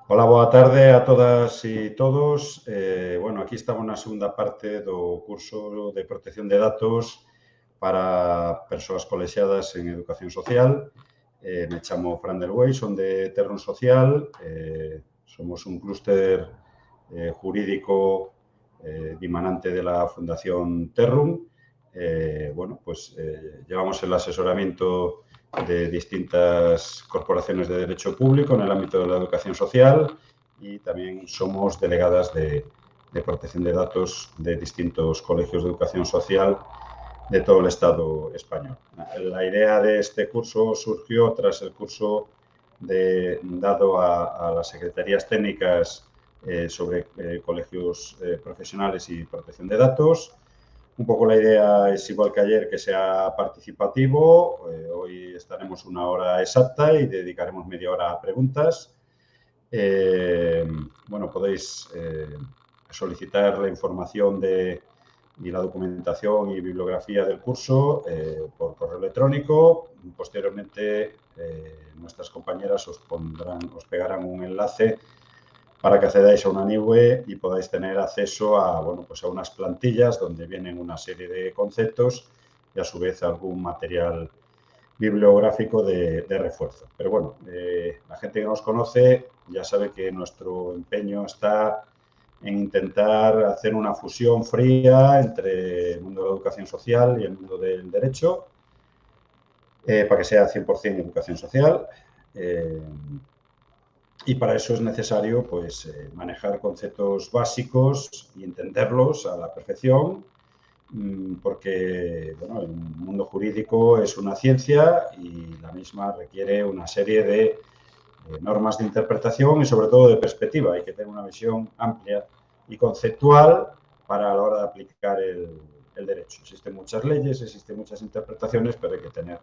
Ola, boa tarde a todas e todos. Bueno, aquí estamos na segunda parte do curso de protección de datos para persoas colexiadas en educación social. Me chamo Fran del Buey, son de Terron Social. Somos un clúster jurídico dimanante de la Fundación Terrum. Bueno, pues llevamos el asesoramiento de distintas corporaciones de derecho público en el ámbito de la educación social y también somos delegadas de protección de datos de distintos colegios de educación social de todo el Estado español. La idea de este curso surgió tras el curso dado a las secretarías técnicas sobre colegios profesionales y protección de datos. Un poco la idea es igual que ayer, que sea participativo. Hoy estaremos una hora exacta y dedicaremos media hora a preguntas. Bueno, podéis solicitar la información y la documentación y bibliografía del curso por correo electrónico. Posteriormente, nuestras compañeras os pegarán un enlace para que accedáis a una nube y podáis tener acceso a, bueno, pues a unas plantillas donde vienen una serie de conceptos y a su vez algún material bibliográfico de refuerzo. Pero bueno, la gente que nos conoce ya sabe que nuestro empeño está en intentar hacer una fusión fría entre el mundo de la educación social y el mundo del derecho, para que sea 100% educación social. Y para eso es necesario pues, manejar conceptos básicos y entenderlos a la perfección, porque bueno, el mundo jurídico es una ciencia y la misma requiere una serie de normas de interpretación y sobre todo de perspectiva. Hay que tener una visión amplia y conceptual para a la hora de aplicar el derecho. Existen muchas leyes, existen muchas interpretaciones, pero hay que tener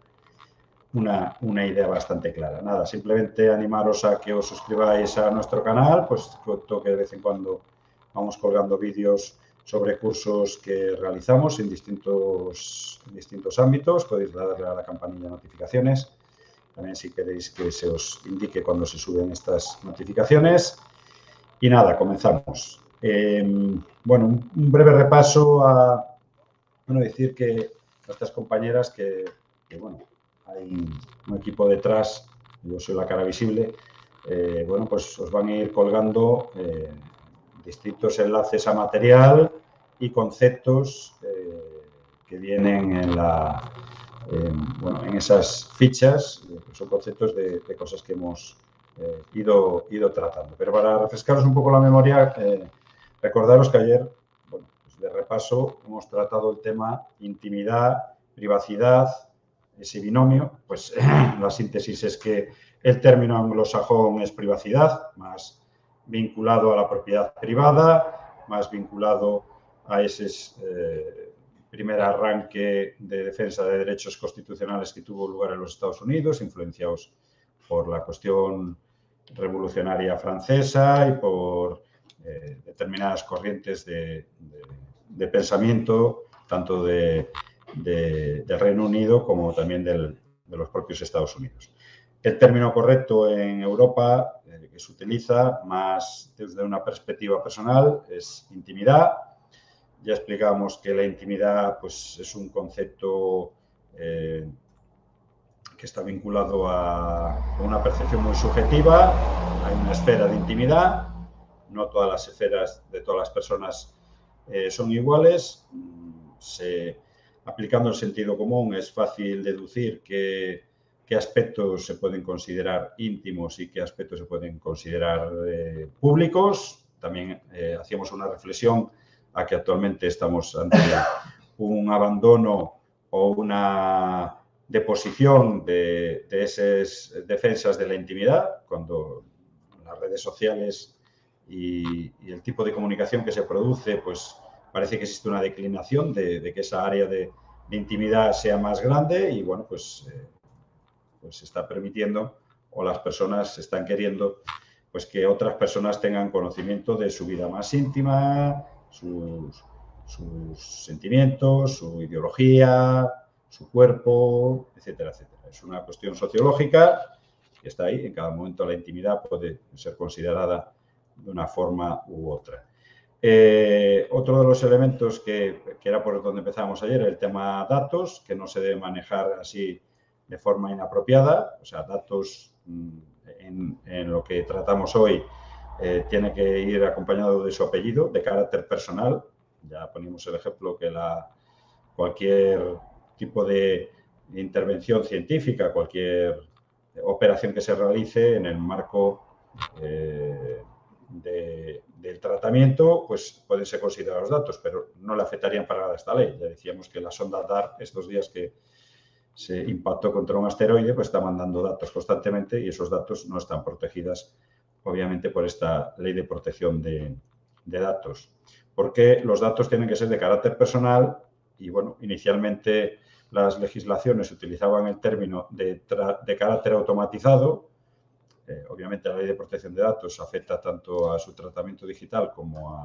una idea bastante clara. Nada, simplemente animaros a que os suscribáis a nuestro canal, pues que de vez en cuando vamos colgando vídeos sobre cursos que realizamos en distintos ámbitos. Podéis darle a la campanilla de notificaciones. También si queréis que se os indique cuando se suben estas notificaciones. Y nada, comenzamos. Bueno, un breve repaso a decir que nuestras compañeras que bueno, hay un equipo detrás, yo soy la cara visible, bueno, pues os van a ir colgando distintos enlaces a material y conceptos que vienen en esas fichas, son conceptos de cosas que hemos ido tratando. Pero para refrescaros un poco la memoria, recordaros que ayer, bueno, pues de repaso, hemos tratado el tema intimidad, privacidad, ese binomio. Pues la síntesis es que el término anglosajón es privacidad, más vinculado a la propiedad privada, más vinculado a ese primer arranque de defensa de derechos constitucionales que tuvo lugar en los Estados Unidos, influenciados por la cuestión revolucionaria francesa y por determinadas corrientes de pensamiento, tanto del Reino Unido como también de los propios Estados Unidos. El término correcto en Europa que se utiliza más desde una perspectiva personal es intimidad. Ya explicamos que la intimidad pues, es un concepto que está vinculado a una percepción muy subjetiva. Hay una esfera de intimidad. No todas las esferas de todas las personas son iguales. Aplicando el sentido común es fácil deducir qué aspectos se pueden considerar íntimos y qué aspectos se pueden considerar públicos. También hacíamos una reflexión a que actualmente estamos ante un abandono o una deposición de esas defensas de la intimidad, cuando las redes sociales y el tipo de comunicación que se produce, pues parece que existe una declinación de que esa área de intimidad sea más grande y bueno, pues se está permitiendo o las personas están queriendo pues que otras personas tengan conocimiento de su vida más íntima, sus sentimientos, su ideología, su cuerpo, etcétera, etcétera. Es una cuestión sociológica está ahí. En cada momento la intimidad puede ser considerada de una forma u otra. Otro de los elementos que era por donde empezamos ayer, el tema datos, que no se debe manejar así de forma inapropiada. O sea, datos en lo que tratamos hoy tiene que ir acompañado de su apellido, de carácter personal. Ya ponemos el ejemplo que cualquier tipo de intervención científica, cualquier operación que se realice en el marco del tratamiento, pues pueden ser considerados datos, pero no le afectarían para nada a esta ley. Ya decíamos que la sonda DART, estos días que se impactó contra un asteroide, pues está mandando datos constantemente y esos datos no están protegidos, obviamente, por esta ley de protección de datos. Porque los datos tienen que ser de carácter personal y, bueno, inicialmente las legislaciones utilizaban el término de carácter automatizado. Obviamente la ley de protección de datos afecta tanto a su tratamiento digital como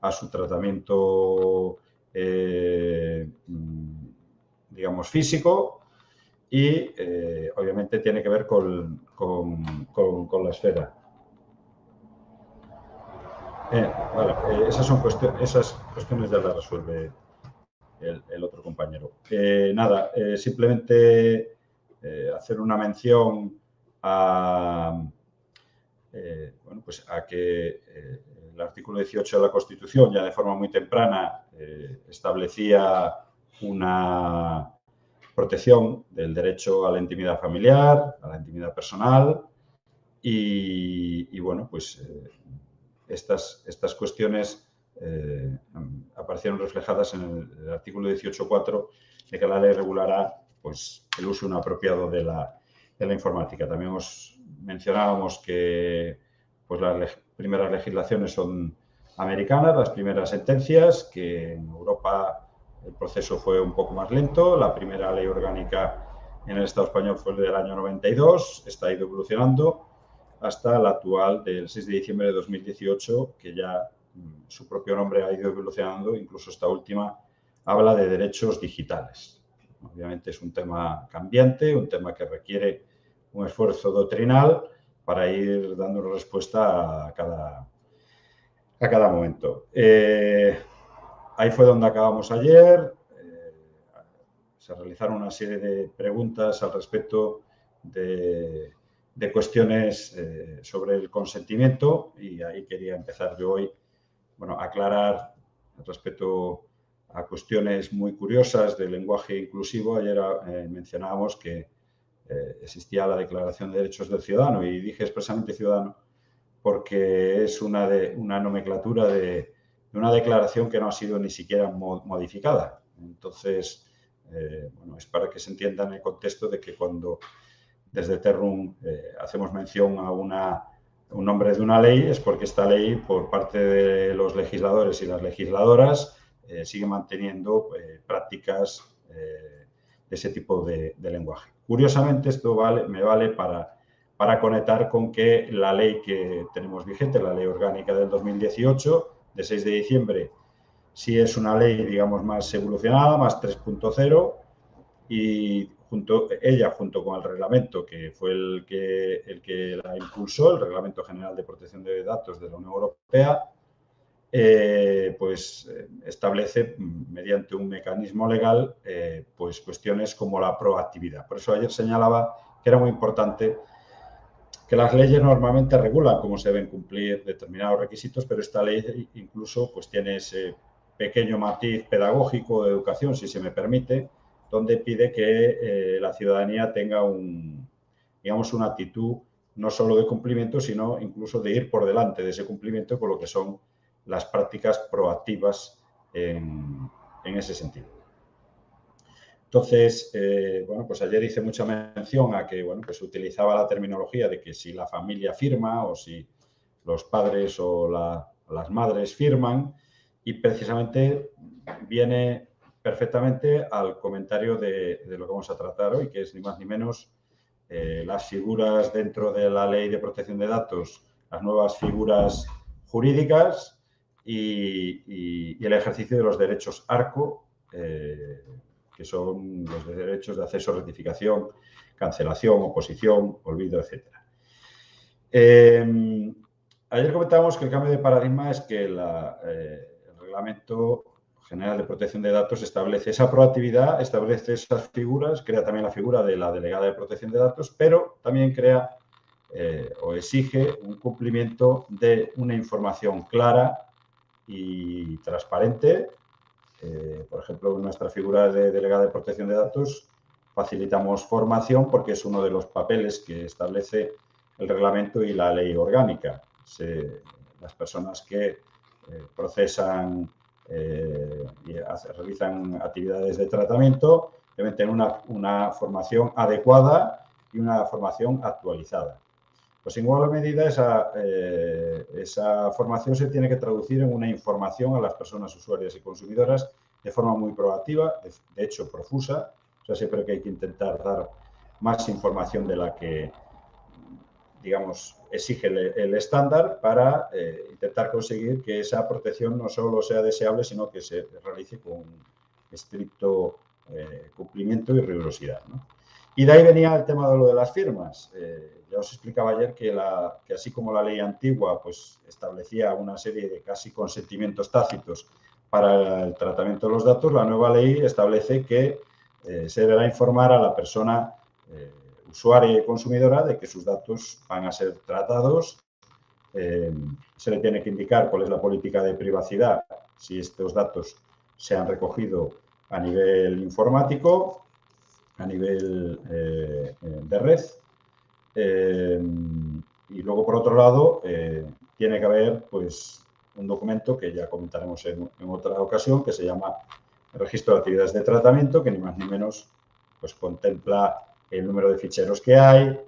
a su tratamiento, digamos, físico y obviamente tiene que ver con la esfera. Vale, esas cuestiones ya las resuelve el otro compañero. Nada, simplemente hacer una mención a que el artículo 18 de la Constitución ya de forma muy temprana establecía una protección del derecho a la intimidad familiar, a la intimidad personal y bueno, pues estas cuestiones aparecieron reflejadas en el artículo 18.4 de que la ley regulará pues, el uso inapropiado de la informática. También os mencionábamos que pues, las primeras legislaciones son americanas, las primeras sentencias, que en Europa el proceso fue un poco más lento. La primera ley orgánica en el Estado español fue del año 92, está ido evolucionando hasta la actual del 6 de diciembre de 2018, que ya su propio nombre ha ido evolucionando, incluso esta última habla de derechos digitales. Obviamente es un tema cambiante, un tema que requiere un esfuerzo doctrinal para ir dando respuesta a cada momento. Ahí fue donde acabamos ayer. Se realizaron una serie de preguntas al respecto de cuestiones sobre el consentimiento y ahí quería empezar yo hoy, bueno, a aclarar respecto a cuestiones muy curiosas del lenguaje inclusivo. Ayer mencionábamos que existía la Declaración de Derechos del Ciudadano y dije expresamente ciudadano porque es una nomenclatura de una declaración que no ha sido ni siquiera modificada. Entonces, bueno, es para que se entienda en el contexto de que cuando desde Terrum hacemos mención a un nombre de una ley, es porque esta ley, por parte de los legisladores y las legisladoras, sigue manteniendo prácticas de ese tipo de lenguaje. Curiosamente, esto me vale para conectar con que la ley que tenemos vigente, la ley orgánica del 2018, de 6 de diciembre, sí es una ley, digamos, más evolucionada, más 3.0, y junto con el reglamento, que fue el que la impulsó, el Reglamento General de Protección de Datos de la Unión Europea, establece mediante un mecanismo legal pues cuestiones como la proactividad. Por eso ayer señalaba que era muy importante que las leyes normalmente regulan cómo se deben cumplir determinados requisitos, pero esta ley incluso pues tiene ese pequeño matiz pedagógico de educación, si se me permite, donde pide que la ciudadanía tenga una actitud no solo de cumplimiento, sino incluso de ir por delante de ese cumplimiento con lo que son las prácticas proactivas en ese sentido. Entonces, bueno, pues ayer hice mucha mención a que, bueno, pues utilizaba la terminología de que si la familia firma o si los padres o las madres firman, y precisamente viene perfectamente al comentario de lo que vamos a tratar hoy, que es ni más ni menos las figuras dentro de la Ley de Protección de Datos, las nuevas figuras jurídicas y el ejercicio de los derechos ARCO que son los derechos de acceso, rectificación, cancelación, oposición, olvido, etc. Ayer comentábamos que el cambio de paradigma es que el Reglamento General de Protección de Datos establece esa proactividad, establece esas figuras, crea también la figura de la delegada de protección de datos, pero también crea o exige un cumplimiento de una información clara y transparente. Por ejemplo, en nuestra figura de delegada de protección de datos facilitamos formación porque es uno de los papeles que establece el reglamento y la ley orgánica. Las personas que procesan y realizan actividades de tratamiento deben tener una formación adecuada y una formación actualizada. Pues en igual medida esa formación se tiene que traducir en una información a las personas usuarias y consumidoras de forma muy proactiva, de hecho profusa. O sea, siempre que hay que intentar dar más información de la que, digamos, exige el estándar para intentar conseguir que esa protección no solo sea deseable, sino que se realice con estricto cumplimiento y rigurosidad, ¿no? Y de ahí venía el tema de lo de las firmas. Ya os explicaba ayer que así como la ley antigua pues, establecía una serie de casi consentimientos tácitos para el tratamiento de los datos, la nueva ley establece que se deberá informar a la persona usuaria y consumidora de que sus datos van a ser tratados. Se le tiene que indicar cuál es la política de privacidad si estos datos se han recogido a nivel informático, a nivel de red. Y luego, por otro lado, tiene que haber pues, un documento que ya comentaremos en otra ocasión, que se llama el Registro de Actividades de Tratamiento, que ni más ni menos pues, contempla el número de ficheros que hay,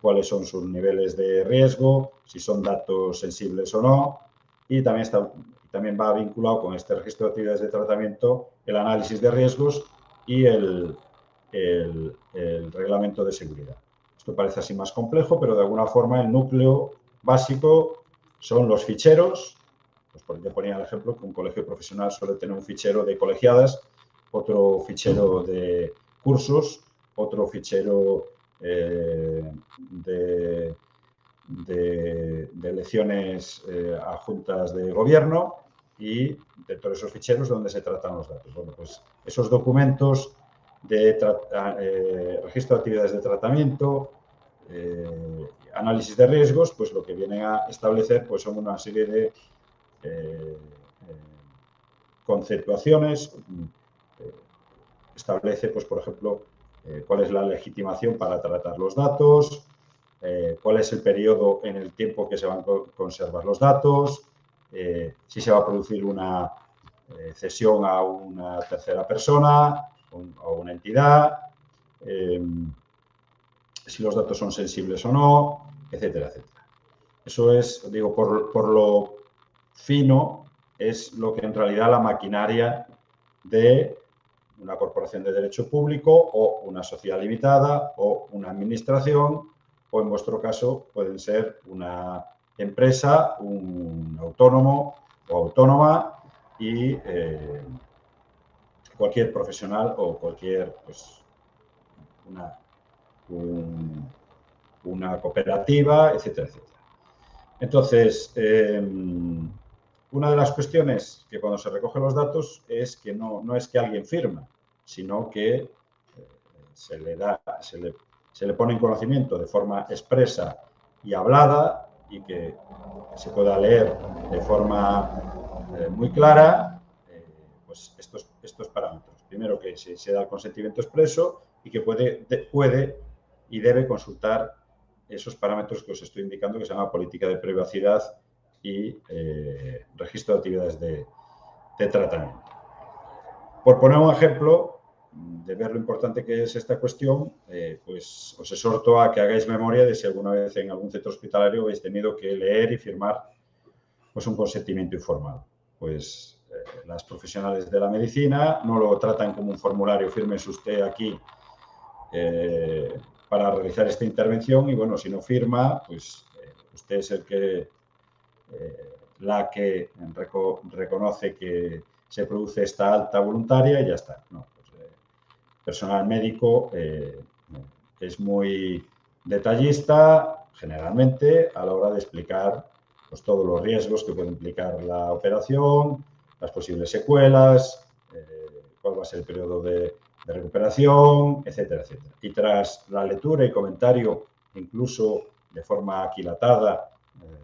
cuáles son sus niveles de riesgo, si son datos sensibles o no, y también va vinculado con este registro de actividades de tratamiento el análisis de riesgos y el reglamento de seguridad. Esto parece así más complejo, pero de alguna forma el núcleo básico son los ficheros. Pues yo ponía el ejemplo que un colegio profesional suele tener un fichero de colegiadas, otro fichero de cursos, otro fichero de elecciones a juntas de gobierno y dentro de esos ficheros donde se tratan los datos. Bueno, pues esos documentos de registro de actividades de tratamiento, análisis de riesgos, pues lo que vienen a establecer pues son una serie de conceptuaciones. Establece, pues por ejemplo, cuál es la legitimación para tratar los datos, cuál es el periodo en el tiempo que se van a conservar los datos, si se va a producir una cesión a una tercera persona o una entidad, si los datos son sensibles o no, etcétera, etcétera. Eso es, digo, por lo fino, es lo que en realidad la maquinaria de una corporación de derecho público o una sociedad limitada o una administración o en vuestro caso pueden ser una empresa, un autónomo o autónoma y cualquier profesional o cualquier pues, una cooperativa, etcétera, etcétera. Entonces, una de las cuestiones que cuando se recogen los datos es que no es que alguien firma, sino que se le pone en conocimiento de forma expresa y hablada y que se pueda leer de forma muy clara pues estos parámetros. Primero, que se da el consentimiento expreso y que puede y debe consultar esos parámetros que os estoy indicando, que se llama política de privacidad y registro de actividades de tratamiento. Por poner un ejemplo de ver lo importante que es esta cuestión, pues os exhorto a que hagáis memoria de si alguna vez en algún centro hospitalario habéis tenido que leer y firmar pues, un consentimiento informal. Pues las profesionales de la medicina no lo tratan como un formulario, fírmese usted aquí para realizar esta intervención y bueno, si no firma, pues usted es la que reconoce que se produce esta alta voluntaria y ya está. No, pues, personal médico es muy detallista, generalmente, a la hora de explicar pues, todos los riesgos que puede implicar la operación, las posibles secuelas, cuál va a ser el periodo de recuperación, etcétera, etcétera. Y tras la lectura y comentario, incluso de forma aquilatada,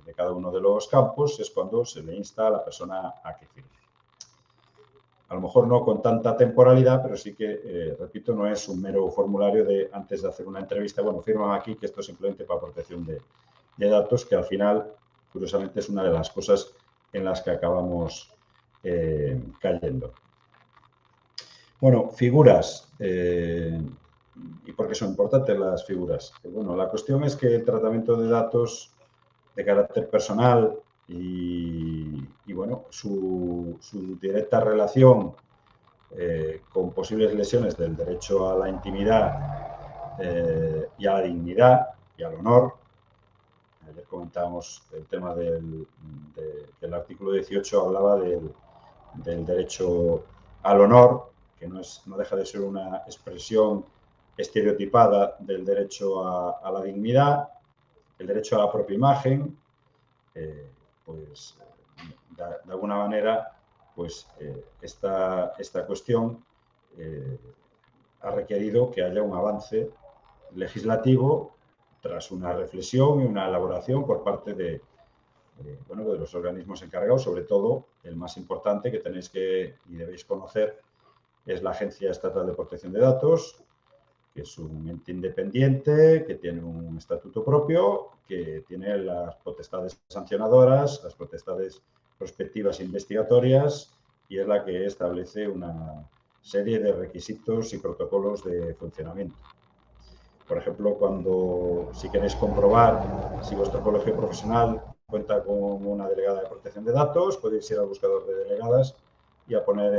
de cada uno de los campos, es cuando se le insta a la persona a que firme. A lo mejor no con tanta temporalidad, pero sí que, repito, no es un mero formulario de antes de hacer una entrevista, bueno, firman aquí que esto es simplemente para protección de datos, que al final, curiosamente, es una de las cosas en las que acabamos cayendo. Bueno, figuras. ¿Y por qué son importantes las figuras? Bueno, la cuestión es que el tratamiento de datos de carácter personal y bueno, su directa relación con posibles lesiones del derecho a la intimidad y a la dignidad y al honor. Ayer comentábamos el tema del artículo 18, hablaba del derecho al honor, que no deja de ser una expresión estereotipada del derecho a la dignidad, el derecho a la propia imagen, pues de alguna manera pues esta cuestión ha requerido que haya un avance legislativo tras una reflexión y una elaboración por parte de los organismos encargados, sobre todo el más importante que tenéis que y debéis conocer es la Agencia Estatal de Protección de Datos, que es un ente independiente, que tiene un estatuto propio, que tiene las potestades sancionadoras, las potestades prospectivas e investigatorias y es la que establece una serie de requisitos y protocolos de funcionamiento. Por ejemplo, si queréis comprobar si vuestro colegio profesional cuenta con una delegada de protección de datos, podéis ir al buscador de delegadas y a poner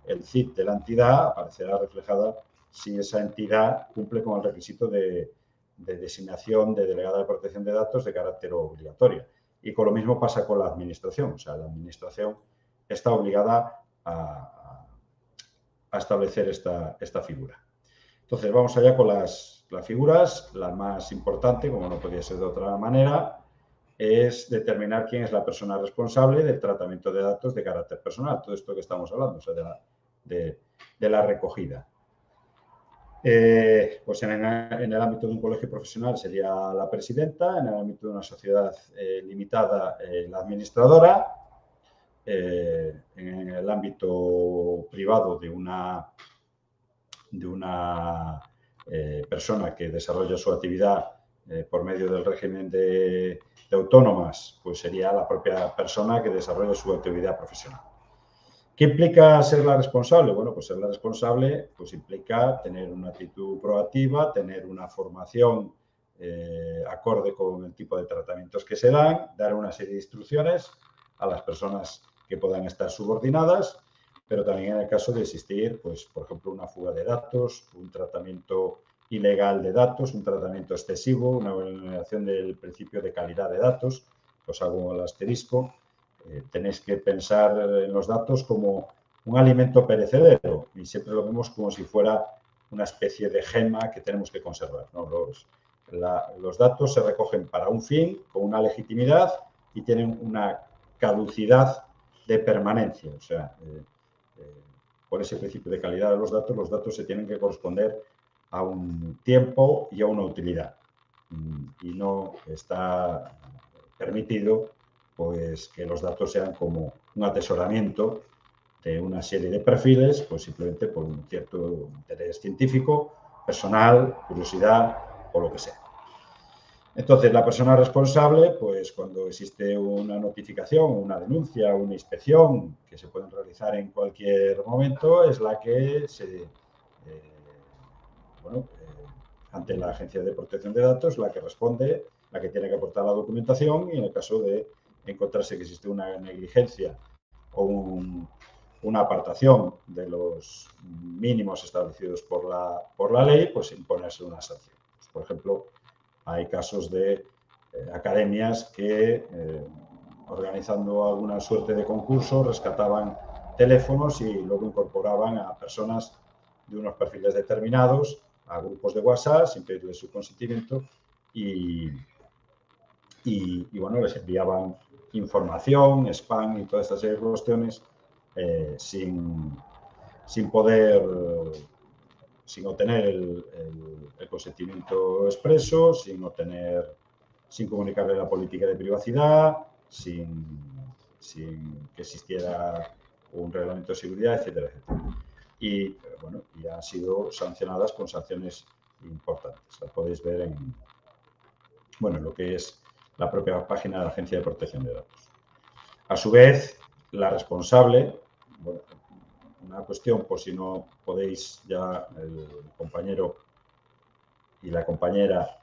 el CID de la entidad, aparecerá reflejada si esa entidad cumple con el requisito de designación de delegada de protección de datos de carácter obligatorio. Y con lo mismo pasa con la administración, o sea, la administración está obligada a establecer esta figura. Entonces, vamos allá con las figuras. La más importante, como no podía ser de otra manera, es determinar quién es la persona responsable del tratamiento de datos de carácter personal. Todo esto que estamos hablando, o sea, de la recogida. Pues en el ámbito de un colegio profesional sería la presidenta, en el ámbito de una sociedad limitada, la administradora, en el ámbito privado de una persona que desarrolla su actividad por medio del régimen de autónomas, pues sería la propia persona que desarrolla su actividad profesional. ¿Qué implica ser la responsable? Bueno, pues ser la responsable pues implica tener una actitud proactiva, tener una formación acorde con el tipo de tratamientos que se dan, dar una serie de instrucciones a las personas que puedan estar subordinadas, pero también en el caso de existir, pues, por ejemplo, una fuga de datos, un tratamiento ilegal de datos, un tratamiento excesivo, una vulneración del principio de calidad de datos, os hago el asterisco. Tenéis que pensar en los datos como un alimento perecedero y siempre lo vemos como si fuera una especie de gema que tenemos que conservar, ¿no? Los datos se recogen para un fin, con una legitimidad y tienen una caducidad de permanencia. O sea, por ese principio de calidad de los datos se tienen que corresponder a un tiempo y a una utilidad. Y no está permitido pues que los datos sean como un atesoramiento de una serie de perfiles, pues simplemente por un cierto interés científico, personal, curiosidad o lo que sea. Entonces, la persona responsable, pues cuando existe una notificación, una denuncia, una inspección que se pueden realizar en cualquier momento, es la que ante la Agencia de Protección de Datos, la que responde, la que tiene que aportar la documentación y en el caso de encontrarse que existe una negligencia o una apartación de los mínimos establecidos por la ley, pues imponerse una sanción. Pues, por ejemplo, hay casos de academias que, organizando alguna suerte de concurso, rescataban teléfonos y luego incorporaban a personas de unos perfiles determinados a grupos de WhatsApp sin pedirles su consentimiento y bueno, les enviaban información, spam y todas estas cuestiones sin obtener el consentimiento expreso, sin comunicarle la política de privacidad, sin que existiera un reglamento de seguridad, etcétera, etcétera. Y bueno, ya han sido sancionadas con sanciones importantes. Las podéis ver en lo que es la propia página de la Agencia de Protección de Datos. A su vez, la responsable, bueno, una cuestión, por si no podéis ya, el compañero y la compañera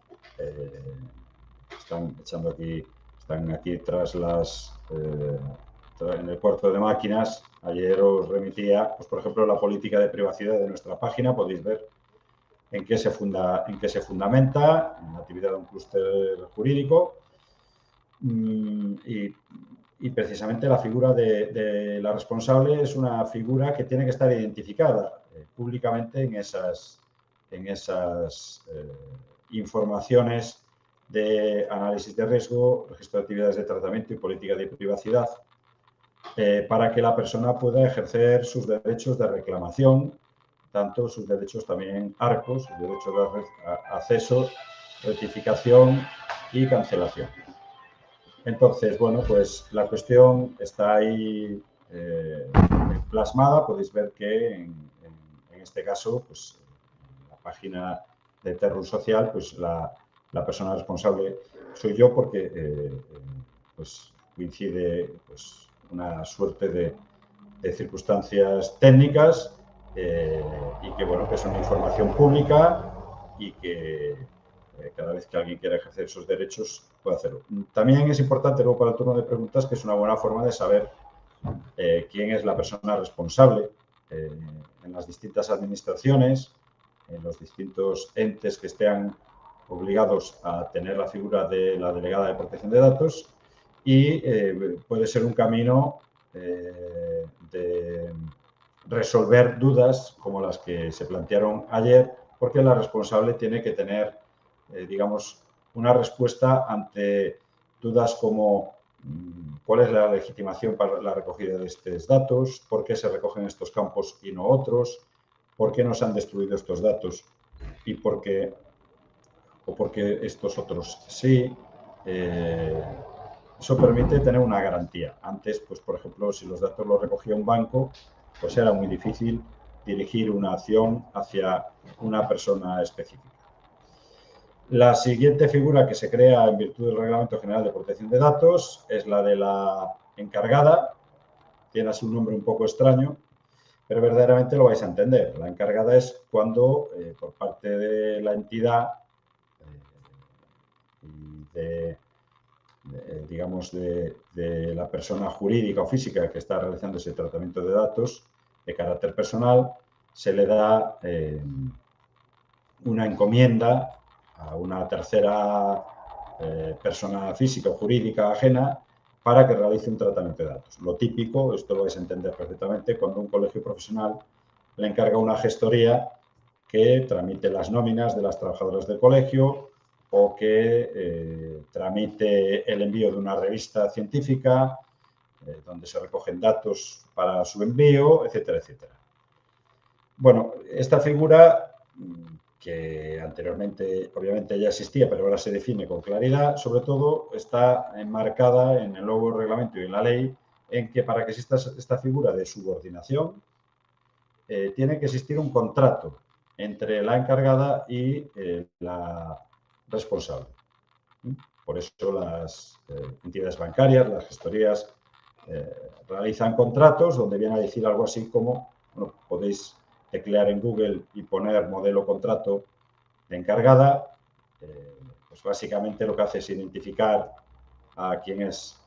están aquí tras en el puerto de máquinas. Ayer os remitía, pues, por ejemplo, la política de privacidad de nuestra página. Podéis ver en qué se fundamenta, en la actividad de un clúster jurídico. Y precisamente la figura de la responsable es una figura que tiene que estar identificada públicamente en esas informaciones de análisis de riesgo, registro de actividades de tratamiento y política de privacidad, para que la persona pueda ejercer sus derechos de reclamación, tanto sus derechos también ARCOS, sus derechos de acceso, rectificación y cancelación. Entonces, bueno, pues la cuestión está ahí plasmada. Podéis ver que en este caso, pues en la página de Terrus Social, pues la persona responsable soy yo, porque pues coincide pues una suerte de circunstancias técnicas y que, bueno, que es una información pública y que cada vez que alguien quiera ejercer sus derechos puede hacerlo. También es importante, luego para el turno de preguntas, que es una buena forma de saber quién es la persona responsable en las distintas administraciones, en los distintos entes que estén obligados a tener la figura de la delegada de protección de datos, y puede ser un camino de resolver dudas como las que se plantearon ayer, porque la responsable tiene que tener, digamos, una respuesta ante dudas como cuál es la legitimación para la recogida de estos datos, por qué se recogen estos campos y no otros, por qué no se han destruido estos datos y por qué estos otros sí. Eso permite tener una garantía. Antes, pues, por ejemplo, si los datos los recogía un banco, pues era muy difícil dirigir una acción hacia una persona específica. La siguiente figura que se crea en virtud del Reglamento General de Protección de Datos es la de la encargada. Tiene así un nombre un poco extraño, pero verdaderamente lo vais a entender. La encargada es cuando, por parte de la entidad digamos, de la persona jurídica o física que está realizando ese tratamiento de datos de carácter personal, se le da una encomienda a una tercera persona física o jurídica ajena para que realice un tratamiento de datos. Lo típico, esto lo vais a entender perfectamente, cuando un colegio profesional le encarga una gestoría que tramite las nóminas de las trabajadoras del colegio, o que tramite el envío de una revista científica donde se recogen datos para su envío, etcétera, etcétera. Bueno, esta figura, que anteriormente obviamente ya existía, pero ahora se define con claridad, sobre todo está enmarcada en el nuevo reglamento y en la ley, en que para que exista esta figura de subordinación tiene que existir un contrato entre la encargada y la responsable. Por eso las entidades bancarias, las gestorías, realizan contratos donde viene a decir algo así como, bueno, podéis teclear en Google y poner modelo contrato de encargada. Pues básicamente lo que hace es identificar a quién es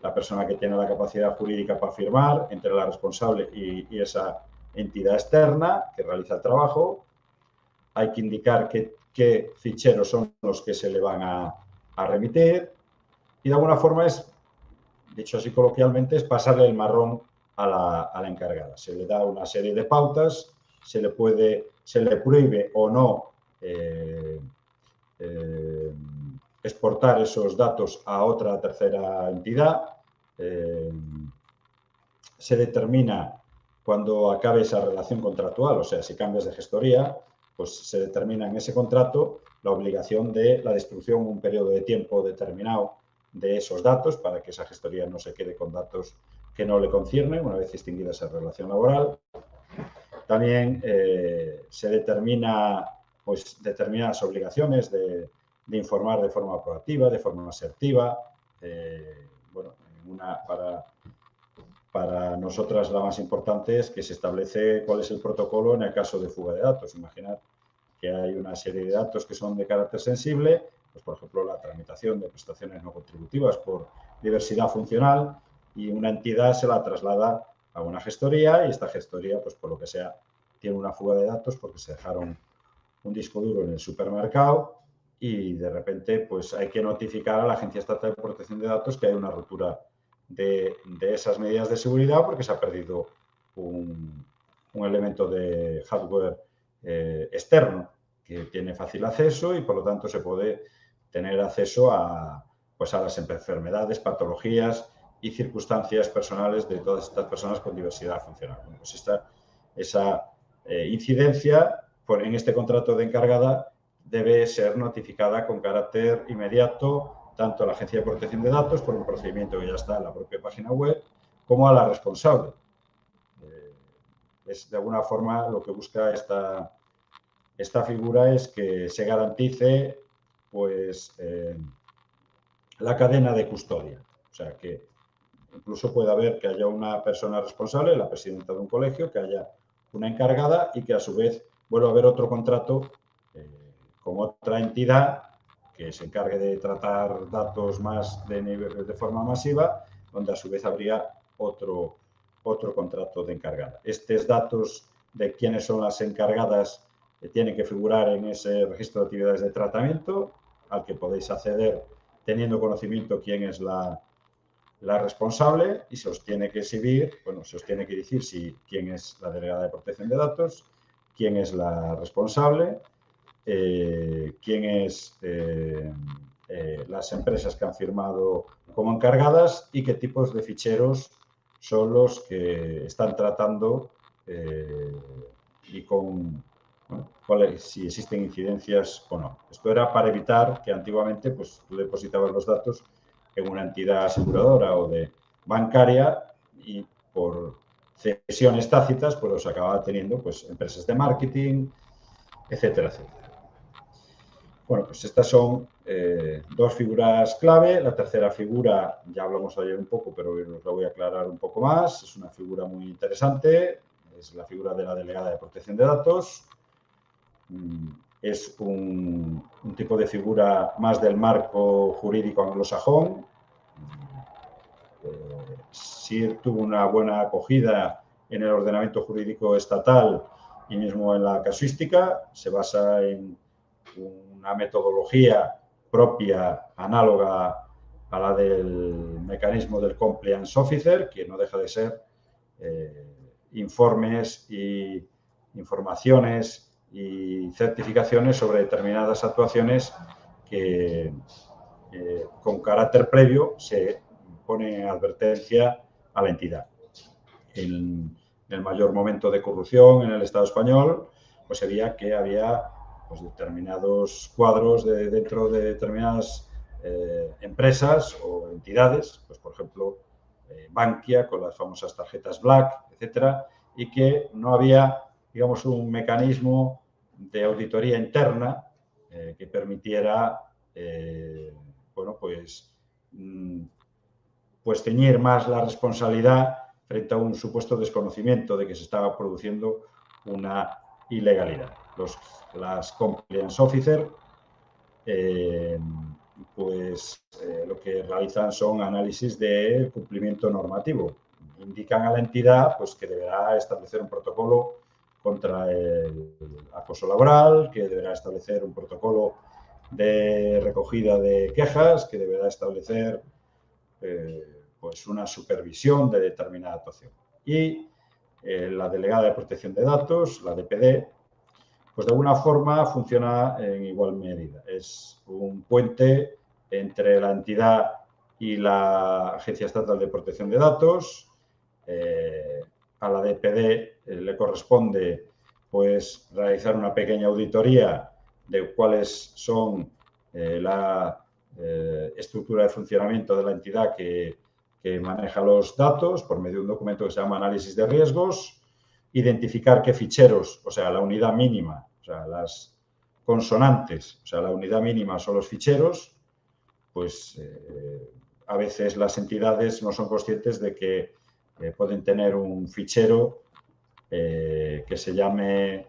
la persona que tiene la capacidad jurídica para firmar entre la responsable y esa entidad externa que realiza el trabajo. Hay que indicar qué ficheros son los que se le van a remitir, y de alguna forma es, dicho así coloquialmente, es pasarle el marrón a la encargada. Se le da una serie de pautas, se le prohíbe o no exportar esos datos a otra tercera entidad. Se determina cuando acabe esa relación contractual, o sea, si cambias de gestoría, pues se determina en ese contrato la obligación de la destrucción en un periodo de tiempo determinado de esos datos para que esa gestoría no se quede con datos que no le conciernen una vez extinguida esa relación laboral. También se determina pues, determinadas obligaciones de informar de forma proactiva, de forma asertiva. Bueno, para nosotras la más importante es que se establece cuál es el protocolo en el caso de fuga de datos. Imaginad que hay una serie de datos que son de carácter sensible, pues por ejemplo la tramitación de prestaciones no contributivas por diversidad funcional, y una entidad se la traslada a una gestoría y esta gestoría, pues por lo que sea, tiene una fuga de datos porque se dejaron un disco duro en el supermercado y de repente pues hay que notificar a la Agencia Estatal de Protección de Datos que hay una ruptura de esas medidas de seguridad porque se ha perdido un elemento de hardware externo que tiene fácil acceso y por lo tanto se puede tener acceso a, pues a las enfermedades, patologías y circunstancias personales de todas estas personas con diversidad funcional. Bueno, pues esa incidencia en este contrato de encargada debe ser notificada con carácter inmediato tanto a la Agencia de Protección de Datos por un procedimiento que ya está en la propia página web, como a la responsable. Es de alguna forma lo que busca esta figura es que se garantice pues la cadena de custodia. O sea, que incluso puede haber que haya una persona responsable, la presidenta de un colegio, que haya una encargada y que a su vez vuelva a haber otro contrato con otra entidad que se encargue de tratar datos más de forma masiva, donde a su vez habría otro contrato de encargada. Estos datos de quiénes son las encargadas tienen que figurar en ese registro de actividades de tratamiento, al que podéis acceder teniendo conocimiento quién es la responsable, y se os tiene que exhibir, bueno, se os tiene que decir quién es la delegada de protección de datos, quién es la responsable, quién es las empresas que han firmado como encargadas y qué tipos de ficheros son los que están tratando y con, bueno, si existen incidencias o no. Esto era para evitar que antiguamente pues, tú depositabas los datos en una entidad aseguradora o de bancaria y por cesiones tácitas pues los acababa teniendo pues empresas de marketing, etcétera, etcétera. Bueno, pues estas son dos figuras clave. La tercera figura, ya hablamos ayer un poco, pero hoy os la voy a aclarar un poco más. Es una figura muy interesante. Es la figura de la delegada de protección de datos. Es un tipo de figura más del marco jurídico anglosajón. Sí tuvo una buena acogida en el ordenamiento jurídico estatal y mismo en la casuística. Se basa en una metodología propia, análoga a la del mecanismo del compliance officer, que no deja de ser informes y informaciones y certificaciones sobre determinadas actuaciones que con carácter previo se pone en advertencia a la entidad. En el mayor momento de corrupción en el Estado español, pues se veía que había pues, determinados cuadros dentro de determinadas empresas o entidades, pues por ejemplo Bankia con las famosas tarjetas Black, etcétera, y que no había, digamos, un mecanismo de auditoría interna que permitiera, bueno, pues ceñir más la responsabilidad frente a un supuesto desconocimiento de que se estaba produciendo una ilegalidad. Las compliance officer lo que realizan son análisis de cumplimiento normativo. Indican a la entidad pues, que deberá establecer un protocolo contra el acoso laboral, que deberá establecer un protocolo de recogida de quejas, que deberá establecer pues una supervisión de determinada actuación. y la delegada de protección de datos, la DPD, pues de alguna forma funciona en igual medida. Es un puente entre la entidad y la Agencia Estatal de Protección de Datos. A la DPD le corresponde pues realizar una pequeña auditoría de cuáles son la estructura de funcionamiento de la entidad que maneja los datos por medio de un documento que se llama análisis de riesgos, identificar qué ficheros, o sea, la unidad mínima, o sea, las consonantes, o sea, la unidad mínima son los ficheros, pues a veces las entidades no son conscientes de que pueden tener un fichero que se llame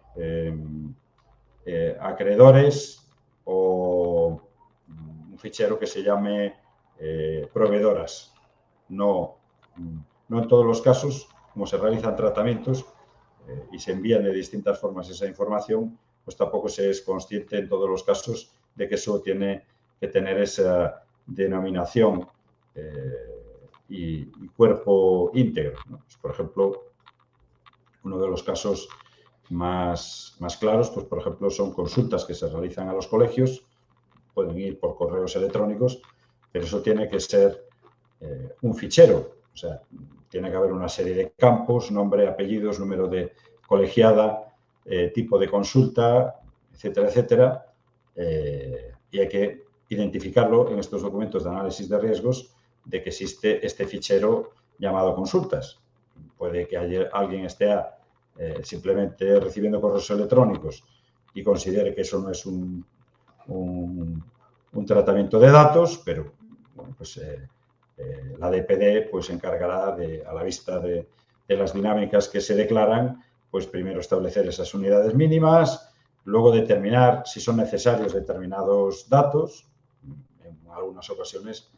acreedores o un fichero que se llame proveedoras. No en todos los casos, como se realizan tratamientos y se envían de distintas formas esa información, pues tampoco se es consciente en todos los casos de que eso tiene que tener esa denominación y cuerpo íntegro, ¿no? Pues, por ejemplo, uno de los casos más claros, pues por ejemplo, son consultas que se realizan a los colegios, pueden ir por correos electrónicos, pero eso tiene que ser un fichero, o sea, tiene que haber una serie de campos, nombre, apellidos, número de colegiada, tipo de consulta, etcétera, etcétera, y hay que identificarlo en estos documentos de análisis de riesgos de que existe este fichero llamado consultas. Puede que alguien esté simplemente recibiendo correos electrónicos y considere que eso no es un tratamiento de datos, pero bueno, pues la DPD pues, se encargará a la vista de las dinámicas que se declaran, pues primero establecer esas unidades mínimas, luego determinar si son necesarios determinados datos. En algunas ocasiones,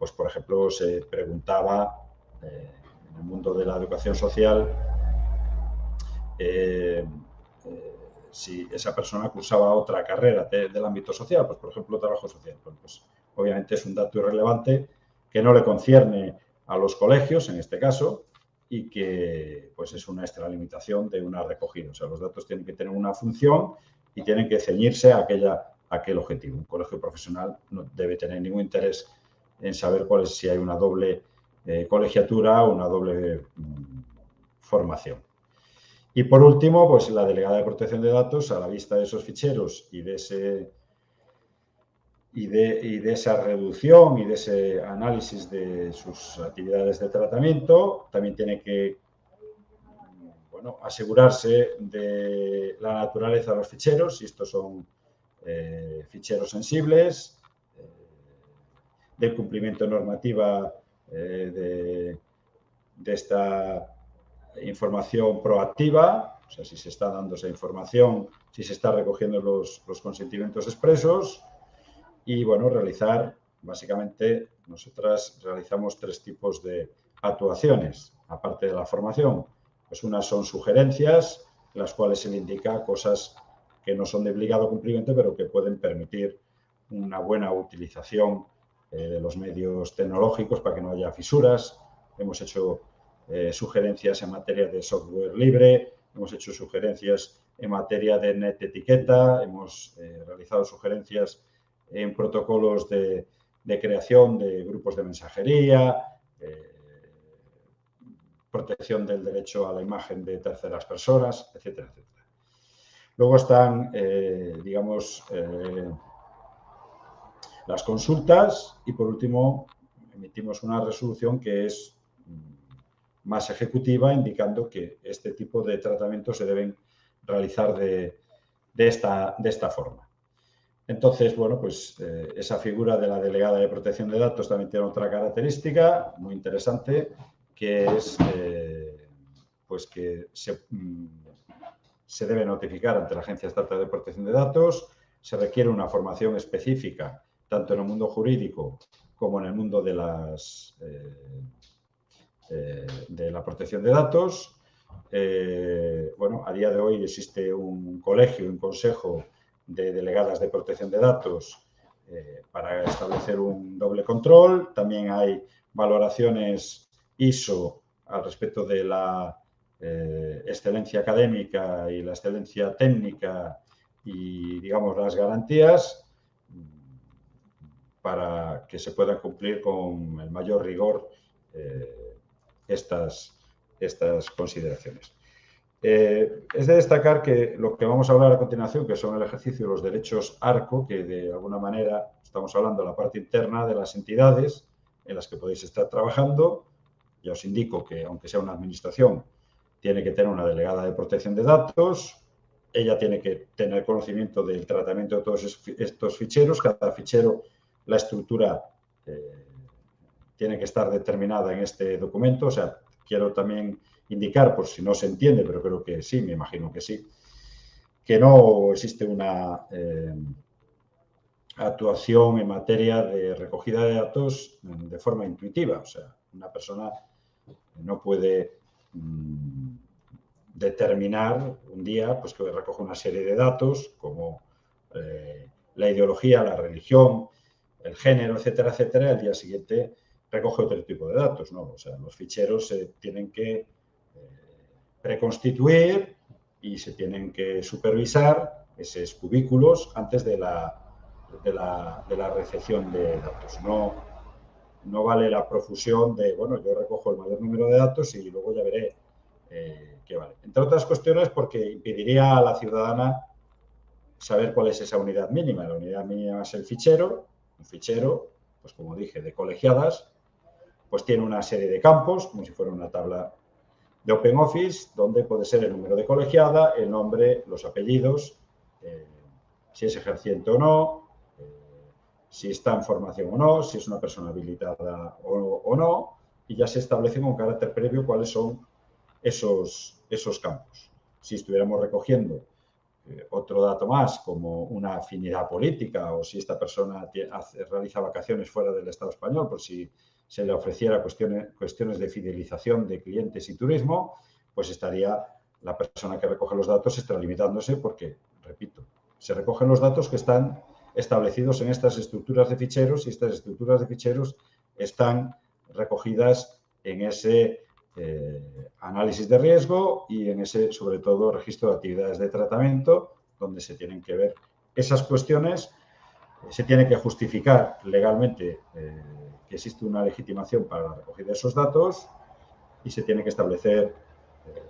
pues por ejemplo, se preguntaba en el mundo de la educación social si esa persona cursaba otra carrera del ámbito social, pues por ejemplo trabajo social. Pues obviamente es un dato irrelevante que no le concierne a los colegios, en este caso, y que pues es una extralimitación de una recogida. O sea, los datos tienen que tener una función y tienen que ceñirse a aquel objetivo. Un colegio profesional no debe tener ningún interés en saber si hay una doble colegiatura o una doble formación. Y por último, pues la delegada de protección de datos, a la vista de esos ficheros y de esa reducción y de ese análisis de sus actividades de tratamiento, también tiene que asegurarse de la naturaleza de los ficheros, si estos son ficheros sensibles, del cumplimiento de normativa de esta información proactiva, o sea, si se está dando esa información, si se está recogiendo los consentimientos expresos y, bueno, básicamente, nosotras realizamos 3 tipos de actuaciones, aparte de la formación. Pues unas son sugerencias, en las cuales se le indica cosas que no son de obligado cumplimiento, pero que pueden permitir una buena utilización de los medios tecnológicos para que no haya fisuras. Hemos hecho sugerencias en materia de software libre, hemos hecho sugerencias en materia de net etiqueta, hemos realizado sugerencias en protocolos de creación de grupos de mensajería, protección del derecho a la imagen de terceras personas, etcétera, etcétera. Luego están, las consultas y, por último, emitimos una resolución que es más ejecutiva, indicando que este tipo de tratamientos se deben realizar de esta forma. Entonces, bueno, pues esa figura de la delegada de protección de datos también tiene otra característica muy interesante, que es pues que se debe notificar ante la Agencia Estatal de Protección de Datos, se requiere una formación específica, tanto en el mundo jurídico como en el mundo de la protección de datos. Bueno, a día de hoy existe un colegio, un consejo de delegadas de protección de datos para establecer un doble control. También hay valoraciones ISO al respecto de la excelencia académica y la excelencia técnica y, digamos, las garantías para que se puedan cumplir con el mayor rigor estas consideraciones. Es de destacar que lo que vamos a hablar a continuación, que son el ejercicio de los derechos ARCO, que de alguna manera estamos hablando de la parte interna de las entidades en las que podéis estar trabajando. Ya os indico que, aunque sea una administración, tiene que tener una delegada de protección de datos. Ella tiene que tener conocimiento del tratamiento de todos estos ficheros. Cada fichero, la estructura tiene que estar determinada en este documento. O sea, quiero también indicar, por si no se entiende, pero creo que sí, me imagino que sí, que no existe una actuación en materia de recogida de datos de forma intuitiva. O sea, una persona no puede determinar un día pues, que recoge una serie de datos como la ideología, la religión, el género, etcétera, etcétera, y al día siguiente recoge otro tipo de datos, ¿no? O sea, los ficheros se tienen que preconstituir y se tienen que supervisar esos cubículos antes de la recepción de datos. No vale la profusión de, bueno, yo recojo el mayor número de datos y luego ya veré qué vale. Entre otras cuestiones porque impediría a la ciudadana saber cuál es esa unidad mínima. La unidad mínima es el fichero. Un fichero, pues como dije, de colegiadas, pues tiene una serie de campos, como si fuera una tabla de OpenOffice, donde puede ser el número de colegiada, el nombre, los apellidos, si es ejerciente o no, si está en formación o no, si es una persona habilitada o no, y ya se establece con carácter previo cuáles son esos campos. Si estuviéramos recogiendo otro dato más, como una afinidad política, o si esta persona realiza vacaciones fuera del Estado español, por si se le ofreciera cuestiones de fidelización de clientes y turismo, pues estaría la persona que recoge los datos extralimitándose porque, repito, se recogen los datos que están establecidos en estas estructuras de ficheros y estas estructuras de ficheros están recogidas en ese análisis de riesgo y en ese, sobre todo, registro de actividades de tratamiento, donde se tienen que ver esas cuestiones. Se tiene que justificar legalmente que existe una legitimación para la recogida de esos datos y se tiene que establecer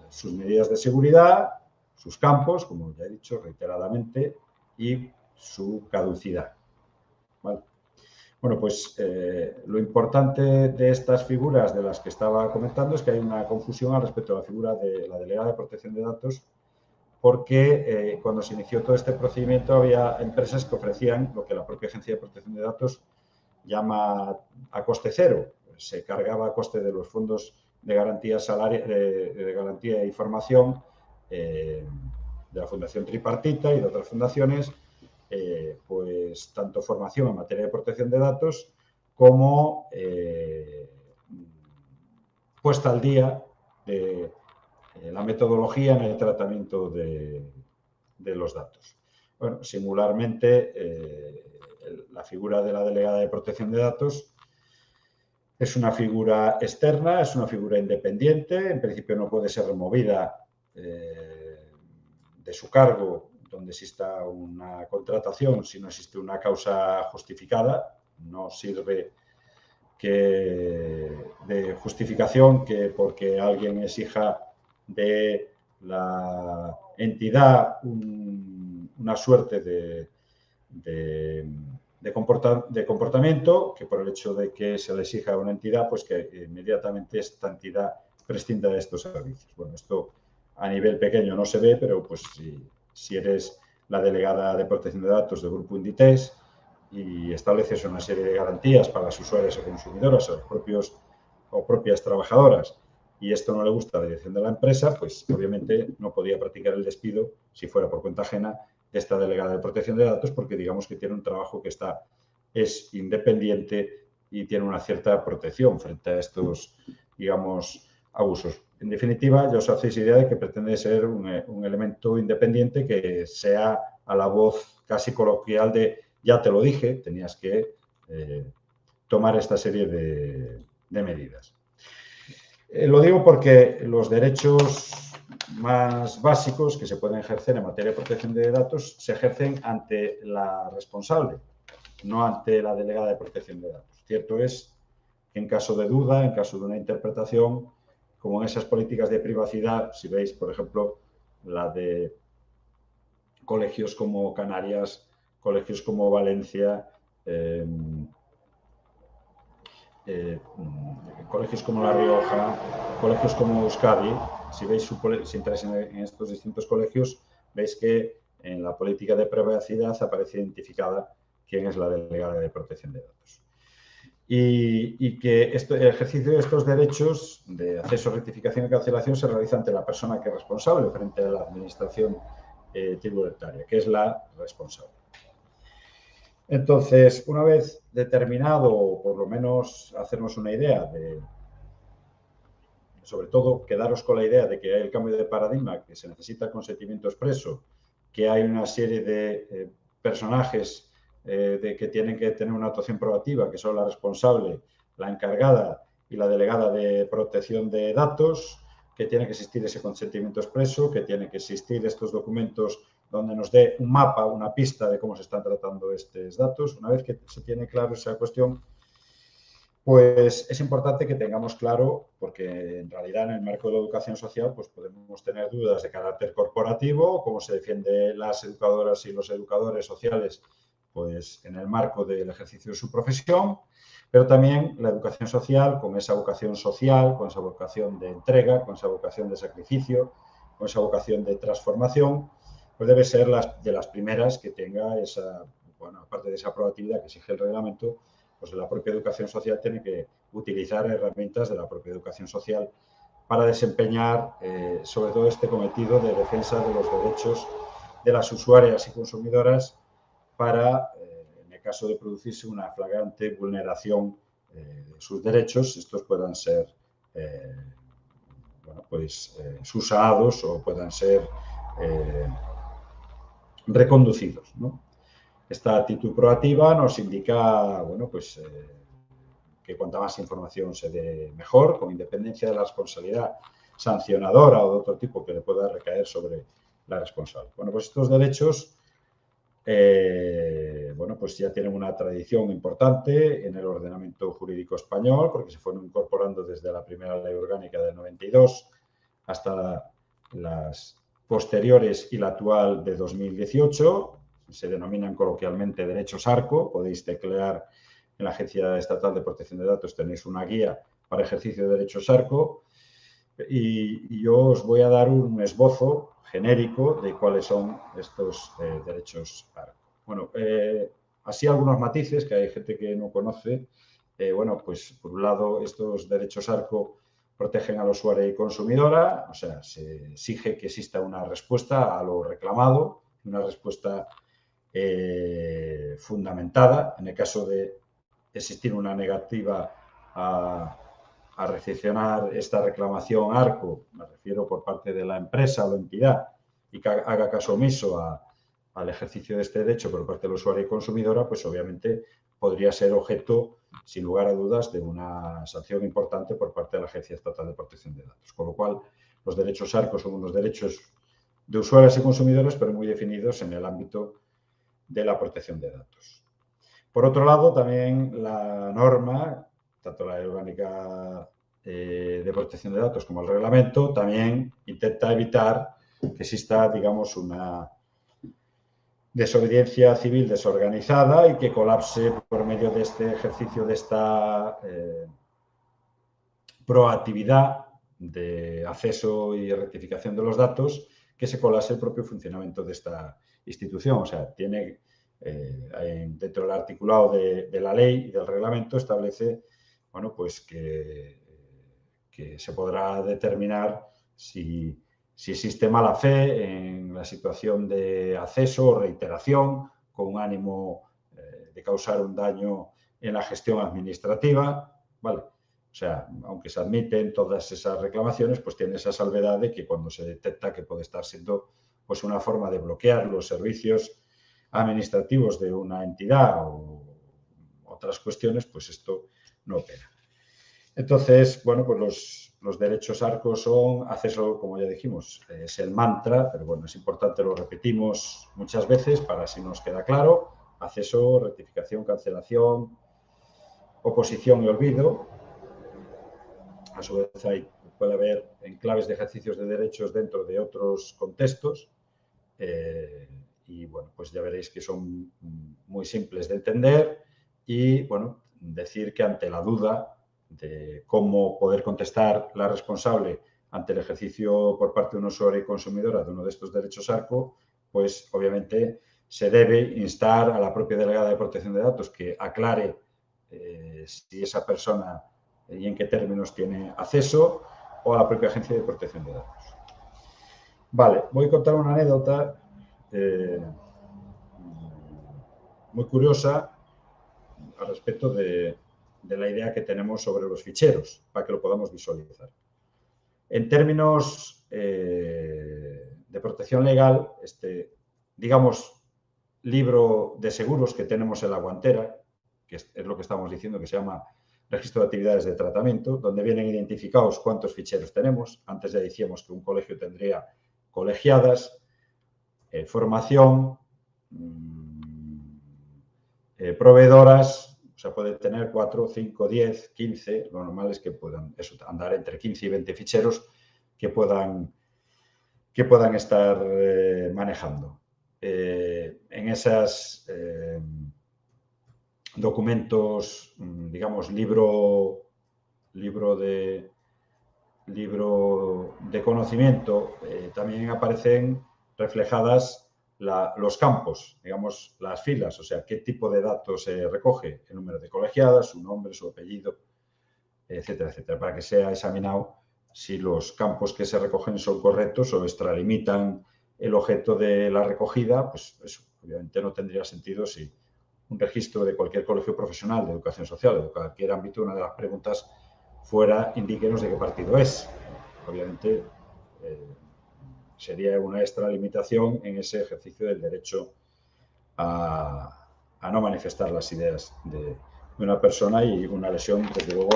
sus medidas de seguridad, sus campos, como ya he dicho reiteradamente, y su caducidad. ¿Vale? Bueno, pues lo importante de estas figuras de las que estaba comentando es que hay una confusión al respecto a la figura de la delegada de protección de datos, porque cuando se inició todo este procedimiento había empresas que ofrecían lo que la propia Agencia de Protección de Datos llama a coste cero. Se cargaba a coste de los fondos de garantía, de garantía e información de la Fundación Tripartita y de otras fundaciones, pues tanto formación en materia de protección de datos como puesta al día de la metodología en el tratamiento de los datos. Bueno, singularmente, la figura de la delegada de protección de datos es una figura externa, es una figura independiente, en principio no puede ser removida de su cargo donde exista una contratación si no existe una causa justificada. No sirve de justificación que porque alguien exija de la entidad una suerte de comportamiento, que por el hecho de que se le exija a una entidad, pues que inmediatamente esta entidad prescinda de estos servicios. Bueno, esto a nivel pequeño no se ve, pero pues si eres la delegada de protección de datos del Grupo Inditex y estableces una serie de garantías para las usuarias o consumidoras o propias trabajadoras y esto no le gusta a la dirección de la empresa, pues obviamente no podía practicar el despido si fuera por cuenta ajena de esta delegada de protección de datos, porque digamos que tiene un trabajo que es independiente y tiene una cierta protección frente a estos, digamos, abusos. En definitiva, ya os hacéis idea de que pretende ser un elemento independiente que sea a la voz casi coloquial de ya te lo dije, tenías que tomar esta serie de medidas. Lo digo porque los derechos más básicos que se pueden ejercer en materia de protección de datos se ejercen ante la responsable, no ante la delegada de protección de datos. Cierto es que en caso de duda, en caso de una interpretación, como en esas políticas de privacidad, si veis, por ejemplo, la de colegios como Canarias, colegios como Valencia, colegios como La Rioja, colegios como Euskadi, si entráis en estos distintos colegios, veis que en la política de privacidad aparece identificada quién es la delegada de protección de datos. Y que el ejercicio de estos derechos de acceso, rectificación y cancelación se realiza ante la persona que es responsable frente a la administración tributaria, que es la responsable. Entonces, una vez determinado, o por lo menos hacernos una idea de, sobre todo, quedaros con la idea de que hay el cambio de paradigma, que se necesita consentimiento expreso, que hay una serie de personajes que tienen que tener una actuación proactiva, que son la responsable, la encargada y la delegada de protección de datos, que tiene que existir ese consentimiento expreso, que tiene que existir estos documentos donde nos dé un mapa, una pista de cómo se están tratando estos datos. Una vez que se tiene claro esa cuestión, pues es importante que tengamos claro, porque en realidad en el marco de la educación social pues podemos tener dudas de carácter corporativo, cómo se defienden las educadoras y los educadores sociales pues en el marco del ejercicio de su profesión, pero también la educación social con esa vocación social, con esa vocación de entrega, con esa vocación de sacrificio, con esa vocación de transformación, pues debe ser de las primeras que tenga esa, bueno, aparte de esa proactividad que exige el reglamento, pues la propia educación social tiene que utilizar herramientas de la propia educación social para desempeñar sobre todo este cometido de defensa de los derechos de las usuarias y consumidoras para, en el caso de producirse una flagrante vulneración de sus derechos, estos puedan ser bueno, pues, subsanados o puedan ser reconducidos, ¿no? Esta actitud proactiva nos indica, bueno, pues, que cuanta más información se dé mejor, con independencia de la responsabilidad sancionadora o de otro tipo que le pueda recaer sobre la responsable. Bueno, pues estos derechos, bueno, pues ya tienen una tradición importante en el ordenamiento jurídico español, porque se fueron incorporando desde la primera ley orgánica del 92 hasta las posteriores y la actual de 2018. Se denominan coloquialmente derechos ARCO. Podéis teclear en la Agencia Estatal de Protección de Datos, tenéis una guía para ejercicio de derechos ARCO y yo os voy a dar un esbozo genérico de cuáles son estos derechos ARCO. Bueno, así algunos matices que hay gente que no conoce. Bueno, pues por un lado estos derechos ARCO protegen al usuario y consumidora, o sea, se exige que exista una respuesta a lo reclamado, una respuesta fundamentada. En el caso de existir una negativa a recepcionar esta reclamación ARCO, me refiero por parte de la empresa o la entidad, y que haga caso omiso al ejercicio de este derecho por parte del usuario y consumidora, pues obviamente podría ser objeto, sin lugar a dudas, de una sanción importante por parte de la Agencia Estatal de Protección de Datos. Con lo cual, los derechos ARCO son unos derechos de usuarios y consumidores, pero muy definidos en el ámbito de la protección de datos. Por otro lado, también la norma, tanto la Ley Orgánica de Protección de Datos como el reglamento, también intenta evitar que exista, digamos, una desobediencia civil desorganizada y que colapse por medio de este ejercicio, de esta proactividad de acceso y rectificación de los datos, que se colapse el propio funcionamiento de esta institución. O sea, tiene dentro del articulado de la ley y del reglamento establece, bueno, pues que se podrá determinar si existe mala fe en la situación de acceso o reiteración con un ánimo de causar un daño en la gestión administrativa, ¿vale? O sea, aunque se admiten todas esas reclamaciones, pues tiene esa salvedad de que cuando se detecta que puede estar siendo pues una forma de bloquear los servicios administrativos de una entidad o otras cuestiones, pues esto no opera. Entonces, bueno, pues los derechos ARCO son acceso, como ya dijimos, es el mantra, pero bueno, es importante, lo repetimos muchas veces para si nos queda claro: acceso, rectificación, cancelación, oposición y olvido. A su vez puede haber enclaves de ejercicios de derechos dentro de otros contextos y bueno, pues ya veréis que son muy simples de entender y bueno, decir que ante la duda de cómo poder contestar la responsable ante el ejercicio por parte de un usuario y consumidora de uno de estos derechos ARCO, pues obviamente se debe instar a la propia delegada de protección de datos que aclare si esa persona y en qué términos tiene acceso, o a la propia agencia de protección de datos. Vale, voy a contar una anécdota muy curiosa al respecto de la idea que tenemos sobre los ficheros, para que lo podamos visualizar. En términos de protección legal, digamos, libro de seguros que tenemos en la guantera, que es lo que estamos diciendo, que se llama Registro de Actividades de Tratamiento, donde vienen identificados cuántos ficheros tenemos. Antes ya decíamos que un colegio tendría colegiadas, formación, proveedoras, o sea, puede tener 4, 5, 10, 15, lo normal es que puedan andar entre 15 y 20 ficheros que puedan estar manejando. En esos documentos, digamos, libro de conocimiento, también aparecen reflejadas los campos, digamos, las filas, o sea, qué tipo de datos se recoge, el número de colegiadas, su nombre, su apellido, etcétera, etcétera, para que sea examinado si los campos que se recogen son correctos o extralimitan el objeto de la recogida. Pues eso, obviamente no tendría sentido si un registro de cualquier colegio profesional de educación social o de cualquier ámbito, una de las preguntas fuera: indíquenos de qué partido es. Obviamente sería una extralimitación en ese ejercicio del derecho a no manifestar las ideas de una persona y una lesión, desde luego,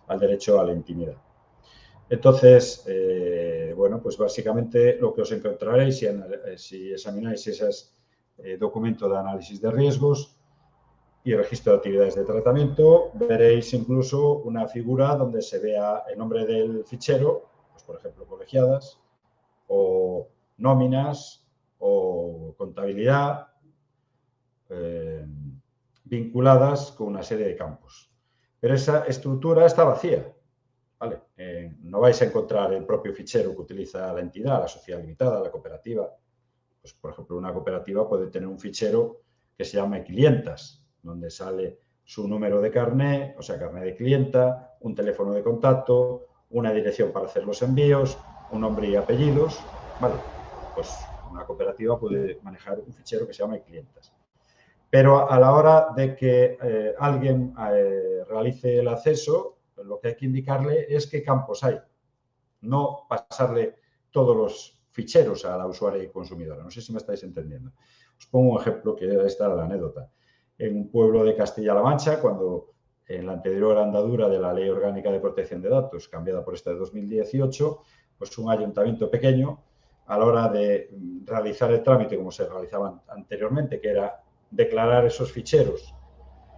al derecho a la intimidad. Entonces, bueno, pues básicamente lo que os encontraréis si examináis esos documentos de análisis de riesgos y registro de actividades de tratamiento, veréis incluso una figura donde se vea el nombre del fichero, pues por ejemplo, colegiadas, o nóminas, o contabilidad, vinculadas con una serie de campos. Pero esa estructura está vacía. ¿Vale? No vais a encontrar el propio fichero que utiliza la entidad, la sociedad limitada, la cooperativa. Pues, por ejemplo, una cooperativa puede tener un fichero que se llama clientas, donde sale su número de carné, o sea, carné de clienta, un teléfono de contacto, una dirección para hacer los envíos, un nombre y apellidos. Vale, pues una cooperativa puede manejar un fichero que se llama clientas. Pero a la hora de que alguien realice el acceso, lo que hay que indicarle es qué campos hay, no pasarle todos los ficheros a la usuaria y consumidora. No sé si me estáis entendiendo. Os pongo un ejemplo, que esta era la anécdota. En un pueblo de Castilla-La Mancha, cuando en la anterior andadura de la Ley Orgánica de Protección de Datos, cambiada por esta de 2018, pues un ayuntamiento pequeño, a la hora de realizar el trámite como se realizaba anteriormente, que era declarar esos ficheros,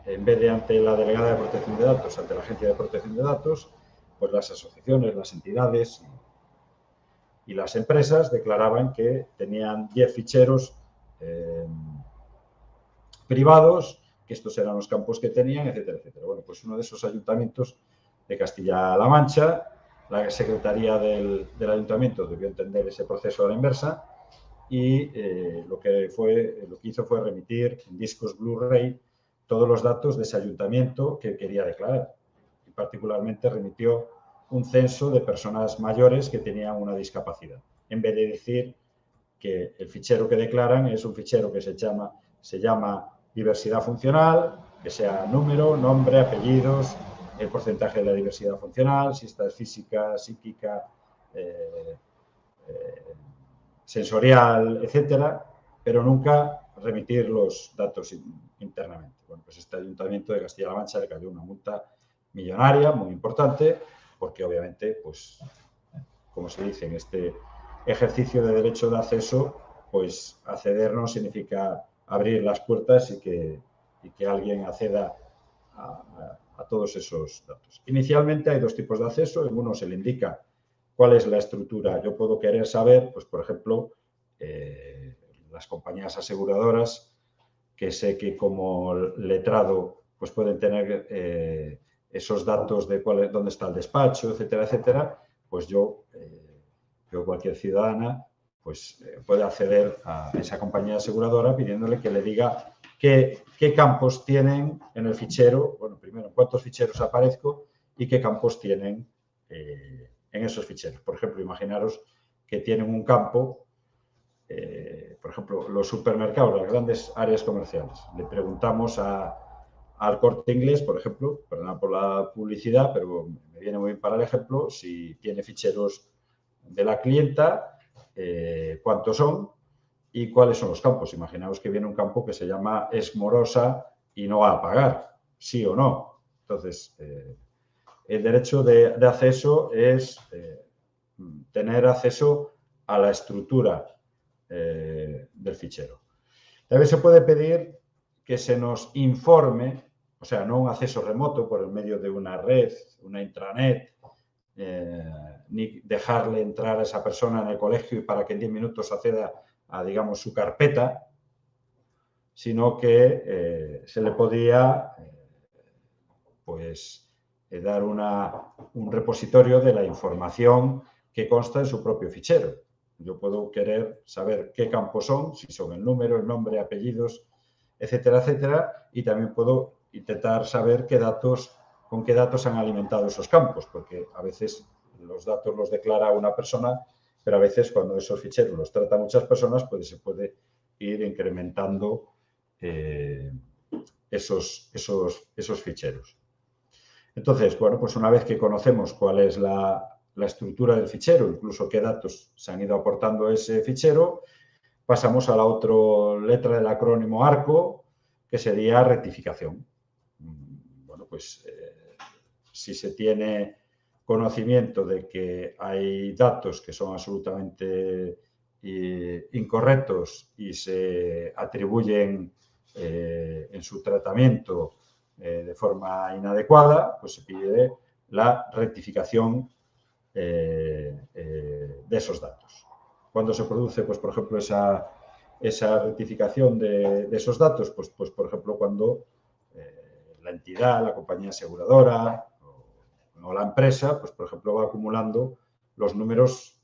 en vez de ante la delegada de protección de datos, ante la agencia de protección de datos, pues las asociaciones, las entidades y las empresas declaraban que tenían 10 ficheros privados, que estos eran los campos que tenían, etcétera, etcétera. Bueno, pues uno de esos ayuntamientos de Castilla-La Mancha, la Secretaría del Ayuntamiento debió entender ese proceso a la inversa y lo que hizo fue remitir en discos Blu-ray todos los datos de ese ayuntamiento que quería declarar. Y particularmente remitió un censo de personas mayores que tenían una discapacidad, en vez de decir que el fichero que declaran es un fichero que se llama diversidad funcional, que sea número, nombre, apellidos, el porcentaje de la diversidad funcional, si esta es física, psíquica, sensorial, etcétera, pero nunca remitir los datos internamente. Bueno, pues este ayuntamiento de Castilla-La Mancha le cayó una multa millonaria, muy importante, porque obviamente, pues, como se dice en este ejercicio de derecho de acceso, pues acceder no significa abrir las puertas y que alguien acceda a todos esos datos. Inicialmente hay dos tipos de acceso. En uno se le indica cuál es la estructura. Yo puedo querer saber, pues, por ejemplo, las compañías aseguradoras, que sé que como letrado pues pueden tener esos datos de dónde está el despacho, etcétera, etcétera, pues yo cualquier ciudadana pues puede acceder a esa compañía aseguradora pidiéndole que le diga qué campos tienen en el fichero, bueno, primero, en cuántos ficheros aparezco y qué campos tienen en esos ficheros. Por ejemplo, imaginaros que tienen un campo, por ejemplo, los supermercados, las grandes áreas comerciales. Le preguntamos al Corte Inglés, por ejemplo, perdón por la publicidad, pero me viene muy bien para el ejemplo, si tiene ficheros de la clienta, cuántos son y cuáles son los campos. Imaginaos que viene un campo que se llama es morosa y no va a pagar, sí o no. Entonces, el derecho de acceso es tener acceso a la estructura del fichero. También se puede pedir que se nos informe, o sea, no un acceso remoto por el medio de una red, una intranet, ni dejarle entrar a esa persona en el colegio y para que en 10 minutos acceda a, digamos, su carpeta, sino que se le podía pues dar un repositorio de la información que consta en su propio fichero. Yo puedo querer saber qué campos son, si son el número, el nombre, apellidos, etcétera, etcétera, y también puedo intentar saber con qué datos han alimentado esos campos, porque a veces los datos los declara una persona, pero a veces cuando esos ficheros los tratan muchas personas, pues se puede ir incrementando esos ficheros. Entonces, bueno, pues una vez que conocemos cuál es la estructura del fichero, incluso qué datos se han ido aportando a ese fichero, pasamos a la otra letra del acrónimo ARCO, que sería rectificación. Bueno, pues si se tiene conocimiento de que hay datos que son absolutamente incorrectos y se atribuyen en su tratamiento de forma inadecuada, pues se pide la rectificación de esos datos. ¿Cuándo se produce, pues, por ejemplo, esa rectificación de esos datos? Pues, por ejemplo, cuando la entidad, la compañía aseguradora o la empresa, pues, por ejemplo, va acumulando los números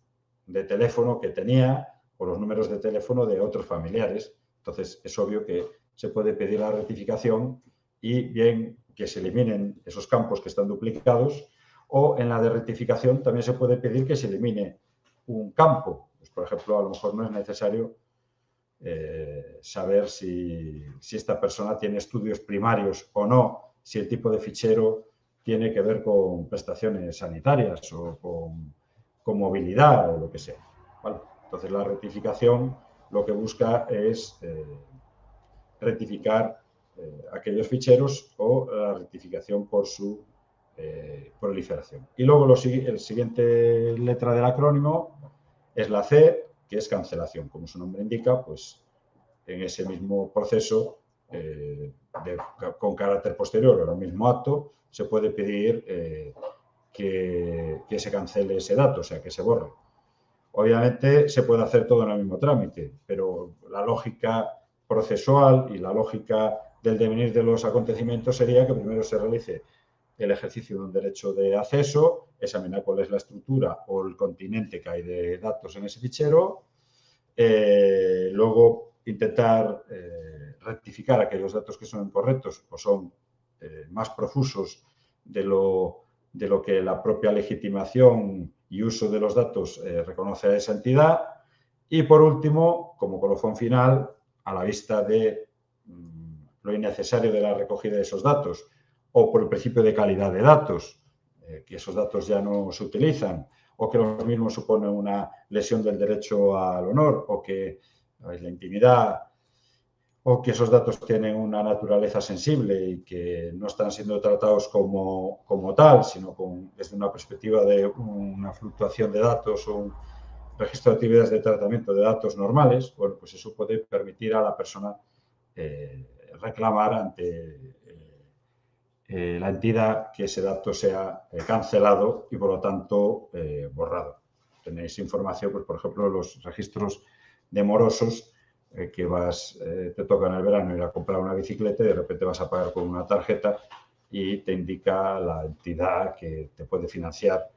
de teléfono que tenía o los números de teléfono de otros familiares. Entonces, es obvio que se puede pedir la rectificación y bien que se eliminen esos campos que están duplicados, o en la de rectificación también se puede pedir que se elimine un campo. Pues, por ejemplo, a lo mejor no es necesario saber si esta persona tiene estudios primarios o no, si el tipo de fichero tiene que ver con prestaciones sanitarias o con movilidad o lo que sea. ¿Vale? Entonces, la rectificación lo que busca es rectificar aquellos ficheros o la rectificación por su proliferación. Y luego la siguiente letra del acrónimo es la C, que es cancelación. Como su nombre indica, pues en ese mismo proceso con carácter posterior o en el mismo acto se puede pedir que se cancele ese dato, o sea, que se borre. Obviamente se puede hacer todo en el mismo trámite, pero la lógica procesual y la lógica del devenir de los acontecimientos sería que primero se realice el ejercicio de un derecho de acceso, examinar cuál es la estructura o el continente que hay de datos en ese fichero, luego intentar rectificar aquellos datos que son incorrectos o son más profusos de lo que la propia legitimación y uso de los datos reconoce a esa entidad. Y por último, como colofón final, a la vista de lo innecesario de la recogida de esos datos o por el principio de calidad de datos, que esos datos ya no se utilizan o que los mismos suponen una lesión del derecho al honor o que la intimidad o que esos datos tienen una naturaleza sensible y que no están siendo tratados como tal, sino desde una perspectiva de una fluctuación de datos o un registro de actividades de tratamiento de datos normales, bueno, pues eso puede permitir a la persona reclamar ante la entidad que ese dato sea cancelado y, por lo tanto, borrado. Tenéis información, pues, por ejemplo, los registros de morosos, que te toca en el verano ir a comprar una bicicleta y de repente vas a pagar con una tarjeta y te indica la entidad que te puede financiar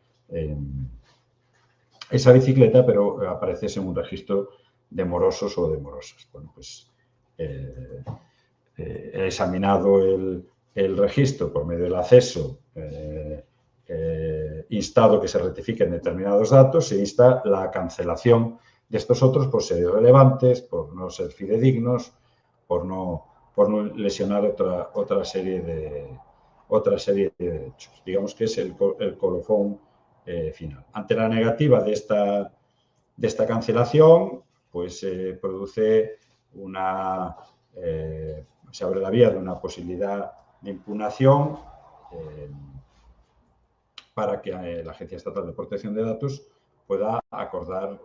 esa bicicleta, pero apareces en un registro de morosos o de morosas. Bueno, pues he examinado el registro por medio del acceso, instado que se rectifiquen determinados datos, se insta la cancelación de estos otros por ser irrelevantes, por no ser fidedignos, por no lesionar otra serie de derechos. Digamos que es el colofón final. Ante la negativa de esta cancelación, pues se produce se abre la vía de una posibilidad de impugnación para que la Agencia Estatal de Protección de Datos pueda acordar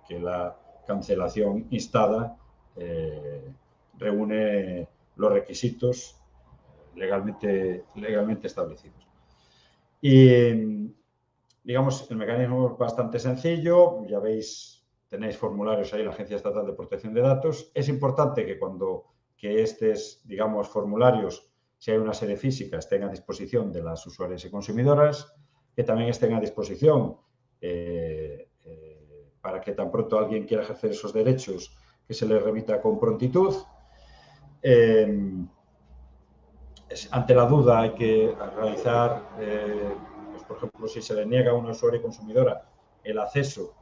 que la cancelación instada reúne los requisitos legalmente establecidos. Y, digamos, el mecanismo es bastante sencillo. Ya veis, tenéis formularios ahí en la Agencia Estatal de Protección de Datos. Es importante que estos, digamos, formularios, si hay una sede física, estén a disposición de las usuarias y consumidoras, que también estén a disposición para que tan pronto alguien quiera ejercer esos derechos, que se les remita con prontitud. Ante la duda hay que realizar, pues, por ejemplo, si se le niega a una usuaria y consumidora el acceso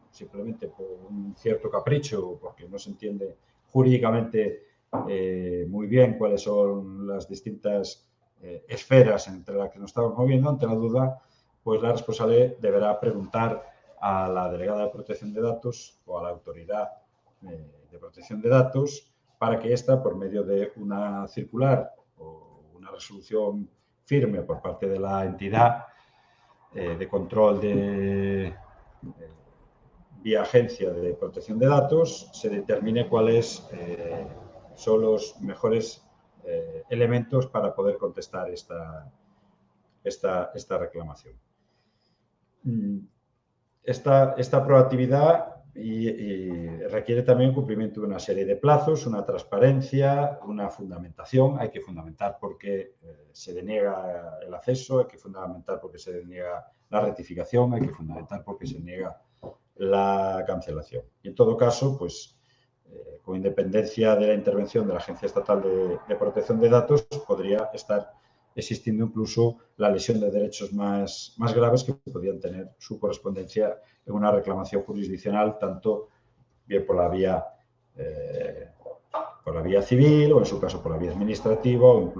simplemente por un cierto capricho o porque no se entiende jurídicamente muy bien cuáles son las distintas esferas entre las que nos estamos moviendo, ante la duda, pues la responsable deberá preguntar a la delegada de protección de datos o a la autoridad de protección de datos para que ésta, por medio de una circular o una resolución firme por parte de la entidad de control vía agencia de protección de datos, se determine cuáles son los mejores elementos para poder contestar esta reclamación. Esta proactividad requiere también cumplimiento de una serie de plazos, una transparencia, una fundamentación. Hay que fundamentar por qué se deniega el acceso, hay que fundamentar por qué se deniega la rectificación, hay que fundamentar por qué se niega la cancelación. Y en todo caso, pues, con independencia de la intervención de la Agencia Estatal de Protección de Datos, podría estar existiendo incluso la lesión de derechos más graves que podrían tener su correspondencia en una reclamación jurisdiccional, tanto bien por la vía civil o, en su caso, por la vía administrativa o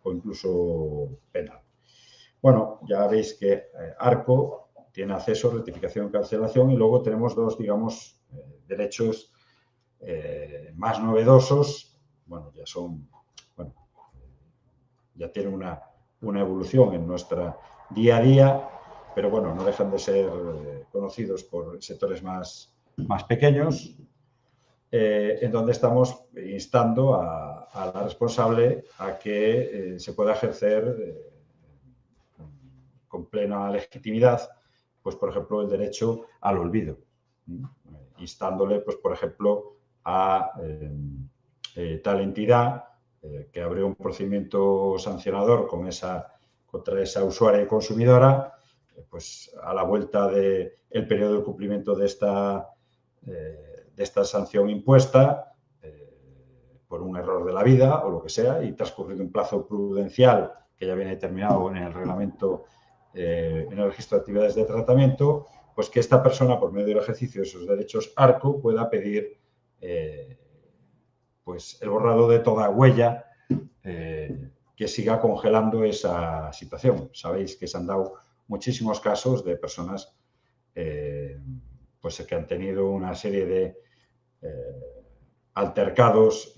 incluso penal. Bueno, ya veis que ARCO tiene acceso, rectificación y cancelación, y luego tenemos dos, digamos, derechos más novedosos. Bueno, ya tienen una evolución en nuestra día a día, pero bueno, no dejan de ser conocidos por sectores más pequeños, en donde estamos instando a la responsable a que se pueda ejercer con plena legitimidad, pues, por ejemplo, el derecho al olvido, instándole, pues, por ejemplo, a tal entidad que abrió un procedimiento sancionador contra esa usuaria y consumidora, pues a la vuelta del periodo de cumplimiento de esta sanción impuesta por un error de la vida o lo que sea, y transcurrido un plazo prudencial que ya viene determinado en el reglamento, en el registro de actividades de tratamiento, pues que esta persona, por medio del ejercicio de sus derechos ARCO, pueda pedir pues el borrado de toda huella que siga congelando esa situación. Sabéis que se han dado muchísimos casos de personas pues que han tenido una serie altercados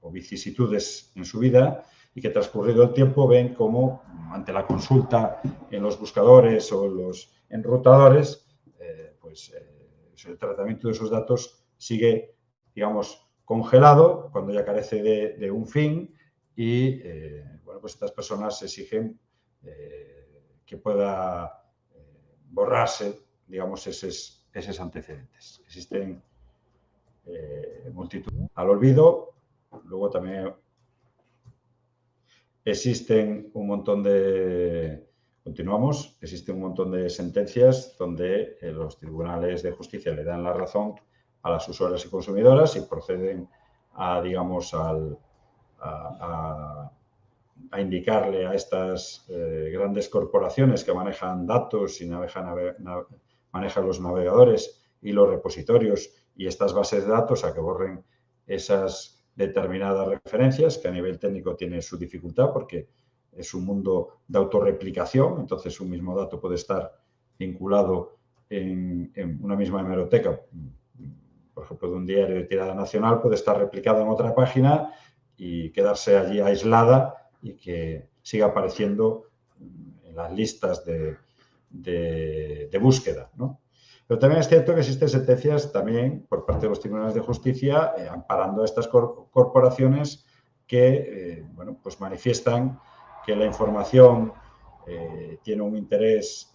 o vicisitudes en su vida y que transcurrido el tiempo ven cómo ante la consulta en los buscadores o los enrutadores, el tratamiento de esos datos sigue, digamos, congelado cuando ya carece de un fin y, pues estas personas exigen que pueda borrarse, digamos, esos antecedentes. Existen multitud al olvido, luego también existen un montón de... Continuamos, existe un montón de sentencias donde los tribunales de justicia le dan la razón a las usuarias y consumidoras y proceden a, digamos, a indicarle a estas grandes corporaciones que manejan datos y manejan los navegadores y los repositorios y estas bases de datos a que borren esas determinadas referencias, que a nivel técnico tiene su dificultad porque es un mundo de autorreplicación, entonces un mismo dato puede estar vinculado en una misma hemeroteca, por ejemplo, de un diario de tirada nacional, puede estar replicado en otra página y quedarse allí aislada y que siga apareciendo en las listas de búsqueda, ¿no? Pero también es cierto que existen sentencias también por parte de los tribunales de justicia amparando a estas corporaciones que pues manifiestan que la información tiene un interés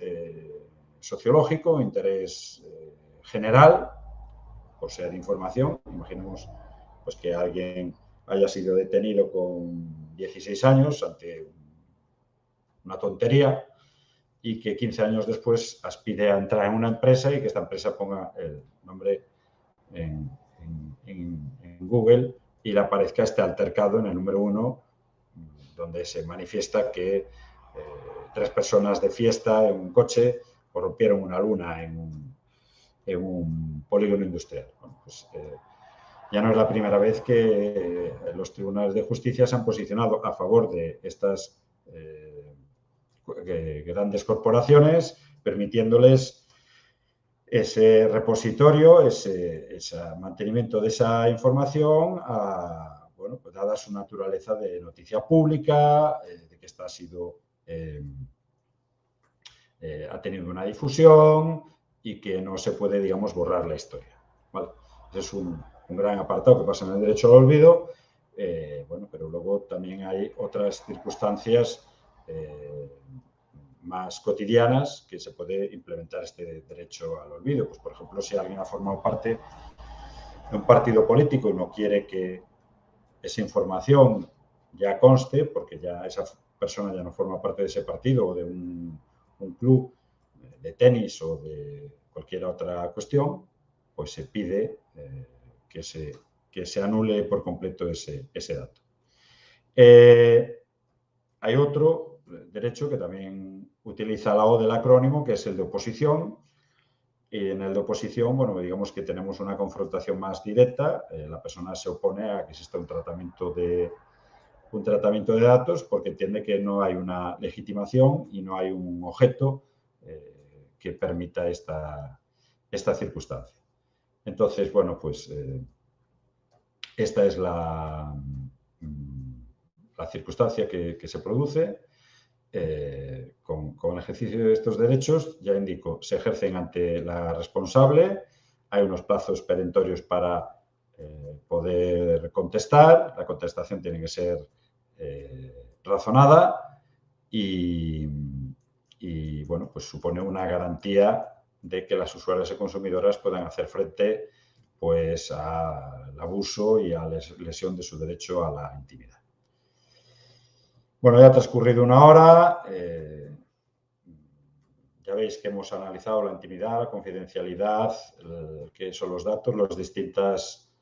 sociológico, un interés general, por ser información. Imaginemos pues, que alguien haya sido detenido con 16 años ante una tontería y que 15 años después aspire a entrar en una empresa y que esta empresa ponga el nombre en Google y le aparezca este altercado en el número 1, donde se manifiesta que 3 personas de fiesta en un coche corrompieron una luna en un polígono industrial. Bueno, pues, ya no es la primera vez que los tribunales de justicia se han posicionado a favor de estas grandes corporaciones, permitiéndoles ese repositorio, ese mantenimiento de esa información, pues dada su naturaleza de noticia pública, de que esta ha tenido una difusión y que no se puede, digamos, borrar la historia. ¿Vale? Ese es un gran apartado que pasa en el derecho al olvido, pero luego también hay otras circunstancias más cotidianas que se puede implementar este derecho al olvido. Pues, por ejemplo, si alguien ha formado parte de un partido político y no quiere que esa información ya conste, porque ya esa persona ya no forma parte de ese partido o de un club de tenis o de cualquier otra cuestión, pues se pide que se anule por completo ese dato. Hay otro derecho que también utiliza la O del acrónimo, que es el de oposición. Y en el de oposición, digamos que tenemos una confrontación más directa. La persona se opone a que exista un tratamiento de datos porque entiende que no hay una legitimación y no hay un objeto que permita esta circunstancia. Entonces, esta es la circunstancia que se produce. Con el ejercicio de estos derechos, ya indico, se ejercen ante la responsable, hay unos plazos perentorios para poder contestar, la contestación tiene que ser razonada y pues supone una garantía de que las usuarias y consumidoras puedan hacer frente pues al abuso y a la lesión de su derecho a la intimidad. Bueno, ya ha transcurrido una hora. Ya veis que hemos analizado la intimidad, la confidencialidad, qué son los datos, las distintas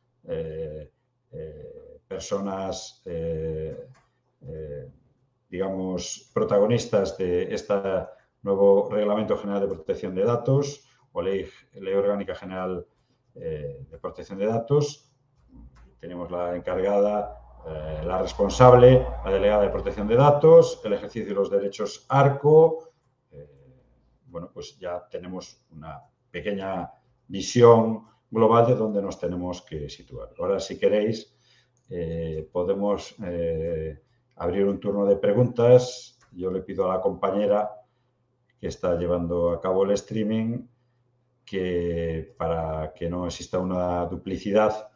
personas, digamos, protagonistas de este nuevo Reglamento General de Protección de Datos o Ley Orgánica General de Protección de Datos. Tenemos la encargada, la responsable, la delegada de protección de datos, el ejercicio de los derechos ARCO. Pues ya tenemos una pequeña visión global de dónde nos tenemos que situar. Ahora, si queréis, podemos abrir un turno de preguntas. Yo le pido a la compañera que está llevando a cabo el streaming que, para que no exista una duplicidad,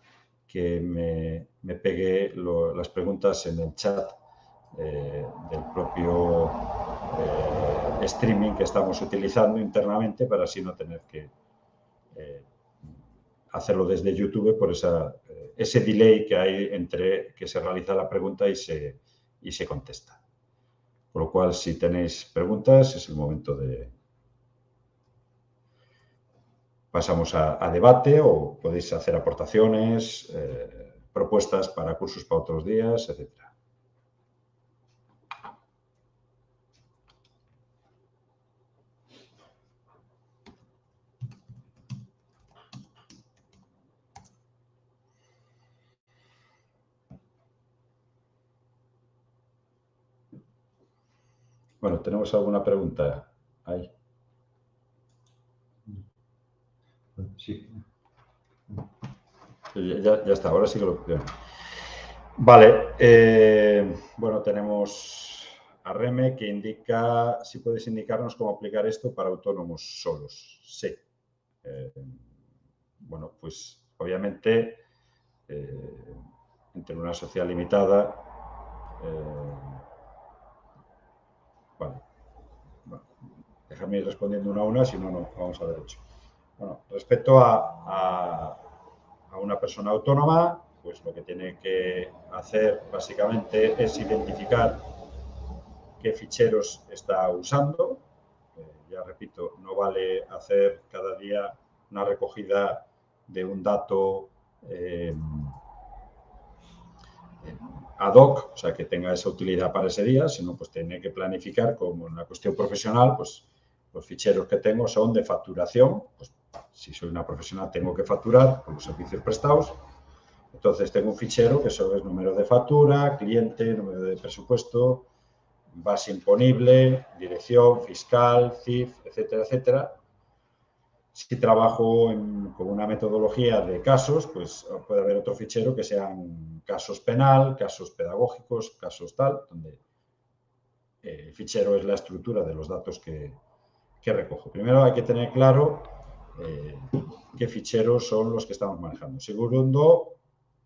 que me pegue las preguntas en el chat del propio streaming que estamos utilizando internamente, para así no tener que hacerlo desde YouTube por ese delay que hay entre que se realiza la pregunta y se contesta. Por lo cual, si tenéis preguntas, es el momento de... Pasamos a debate, o podéis hacer aportaciones, propuestas para cursos para otros días, etc. Bueno, ¿tenemos alguna pregunta ahí? Sí. Ya está, ahora sí que lo... Vale, bueno, tenemos a Reme, que indica si puedes indicarnos cómo aplicar esto para autónomos solos. Sí. Bueno, pues obviamente entre una sociedad limitada... Vale. Bueno, déjame ir respondiendo una a una, si no, no vamos a derecho. Bueno, respecto a una persona autónoma, pues lo que tiene que hacer básicamente es identificar qué ficheros está usando. Ya repito, no vale hacer cada día una recogida de un dato ad hoc, o sea, que tenga esa utilidad para ese día, sino pues tiene que planificar como una cuestión profesional, pues los ficheros que tengo son de facturación, pues si soy una profesional tengo que facturar por los servicios prestados, entonces tengo un fichero que solo es número de factura, cliente, número de presupuesto, base imponible, dirección, fiscal, CIF, etcétera, etcétera. Si trabajo con una metodología de casos, pues puede haber otro fichero que sean casos penal, casos pedagógicos, casos tal, donde el fichero es la estructura de los datos que recojo. Primero hay que tener claro qué ficheros son los que estamos manejando. Segundo,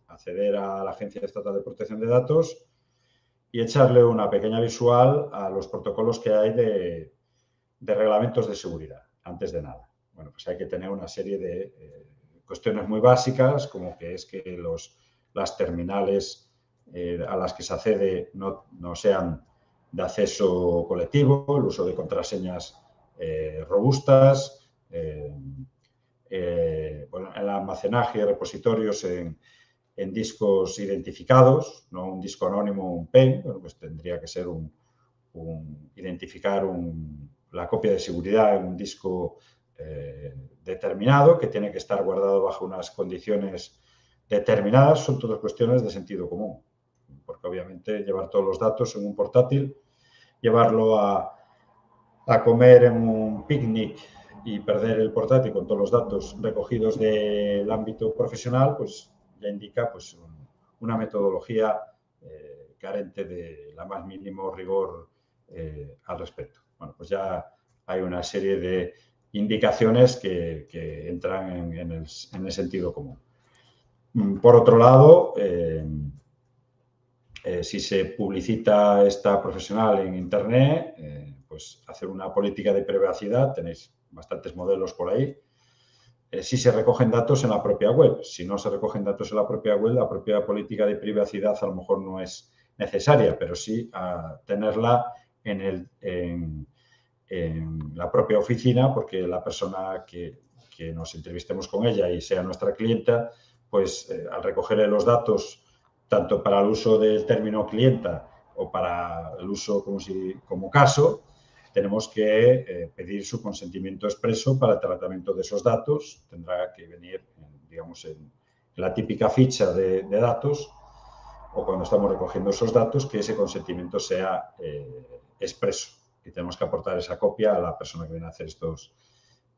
acceder a la Agencia Estatal de Protección de Datos y echarle una pequeña visual a los protocolos que hay de reglamentos de seguridad, antes de nada. Bueno, pues hay que tener una serie de cuestiones muy básicas, como que es que las terminales a las que se accede no sean de acceso colectivo, el uso de contraseñas robustas, bueno, el almacenaje de repositorios en discos identificados, no un disco anónimo, un PEN, bueno, pues tendría que ser identificar la copia de seguridad en un disco determinado, que tiene que estar guardado bajo unas condiciones determinadas. Son todas cuestiones de sentido común, porque obviamente llevar todos los datos en un portátil, llevarlo a comer en un picnic y perder el portátil con todos los datos recogidos del ámbito profesional, pues ya indica pues una metodología carente de la más mínimo rigor al respecto. Bueno, pues ya hay una serie de indicaciones que entran en el sentido común. Por otro lado, si se publicita esta profesional en Internet, pues hacer una política de privacidad, tenéis bastantes modelos por ahí. Si se recogen datos en la propia web, si no se recogen datos en la propia web, la propia política de privacidad a lo mejor no es necesaria, pero sí tenerla en la propia oficina, porque la persona que nos entrevistemos con ella y sea nuestra clienta, pues al recogerle los datos, tanto para el uso del término clienta o para el uso como caso, tenemos que pedir su consentimiento expreso para el tratamiento de esos datos. Tendrá que venir, digamos, en la típica ficha de datos, o cuando estamos recogiendo esos datos, que ese consentimiento sea expreso. Y tenemos que aportar esa copia a la persona que viene a hacer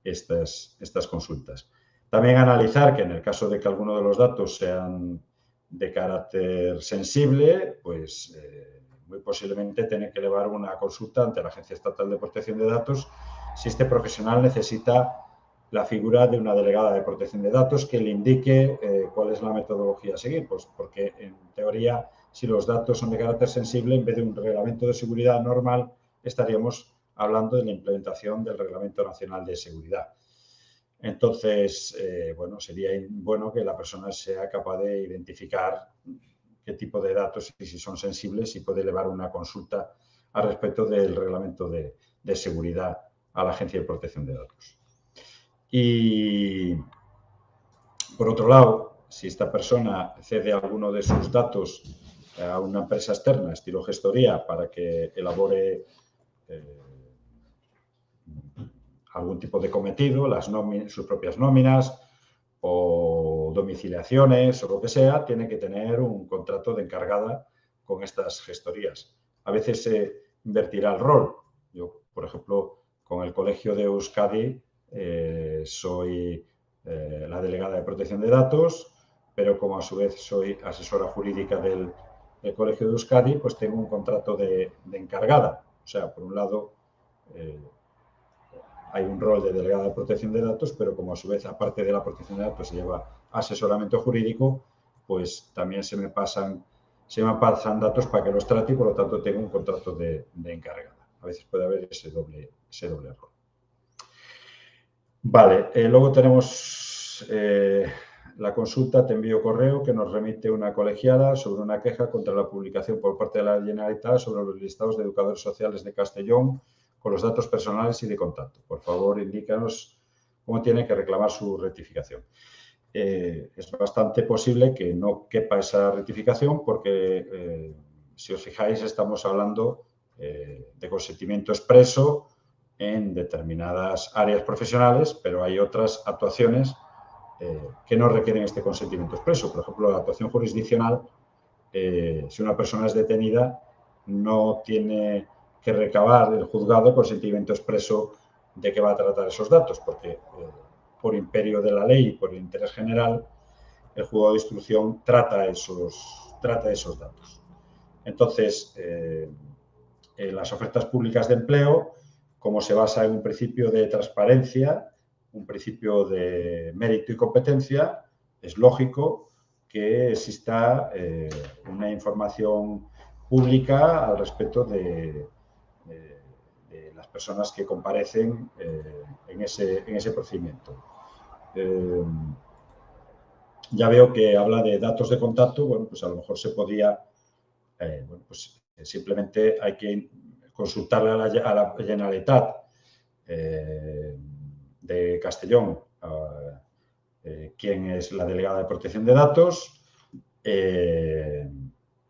estas consultas. También analizar que en el caso de que alguno de los datos sean de carácter sensible, pues muy posiblemente tener que elevar una consulta ante la Agencia Estatal de Protección de Datos si este profesional necesita la figura de una delegada de protección de datos que le indique cuál es la metodología a seguir, pues porque en teoría si los datos son de carácter sensible, en vez de un reglamento de seguridad normal, estaríamos hablando de la implementación del Reglamento Nacional de Seguridad. Entonces, bueno, sería bueno que la persona sea capaz de identificar qué tipo de datos y si son sensibles y puede elevar una consulta al respecto del reglamento de seguridad a la Agencia de Protección de Datos. Y, por otro lado, si esta persona cede alguno de sus datos a una empresa externa, estilo gestoría, para que elabore algún tipo de cometido, sus propias nóminas o domiciliaciones o lo que sea, tiene que tener un contrato de encargada con estas gestorías. A veces se invertirá el rol. Yo, por ejemplo, con el Colegio de Euskadi soy la delegada de protección de datos, pero como a su vez soy asesora jurídica del Colegio de Euskadi, pues tengo un contrato de encargada. O sea, por un lado, hay un rol de delegada de protección de datos, pero como a su vez, aparte de la protección de datos, se lleva asesoramiento jurídico, pues también se me pasan datos para que los trate y, por lo tanto, tengo un contrato de encargada. A veces puede haber ese doble rol. Vale, luego tenemos la consulta, te envío correo, que nos remite una colegiada sobre una queja contra la publicación por parte de la Generalitat sobre los listados de educadores sociales de Castellón con los datos personales y de contacto. Por favor, indícanos cómo tiene que reclamar su rectificación. Es bastante posible que no quepa esa rectificación porque, si os fijáis, estamos hablando de consentimiento expreso en determinadas áreas profesionales, pero hay otras actuaciones que no requieren este consentimiento expreso. Por ejemplo, la actuación jurisdiccional, si una persona es detenida, no tiene que recabar el juzgado el consentimiento expreso de que va a tratar esos datos, porque por imperio de la ley y por el interés general, el juzgado de instrucción trata esos datos. Entonces, en las ofertas públicas de empleo, como se basa en un principio de transparencia, un principio de mérito y competencia, es lógico que exista una información pública al respecto de las personas que comparecen en ese procedimiento. Ya veo que habla de datos de contacto. Bueno, pues a lo mejor se podía, bueno, pues simplemente hay que consultarle a la Generalitat de Castellón quién es la delegada de protección de datos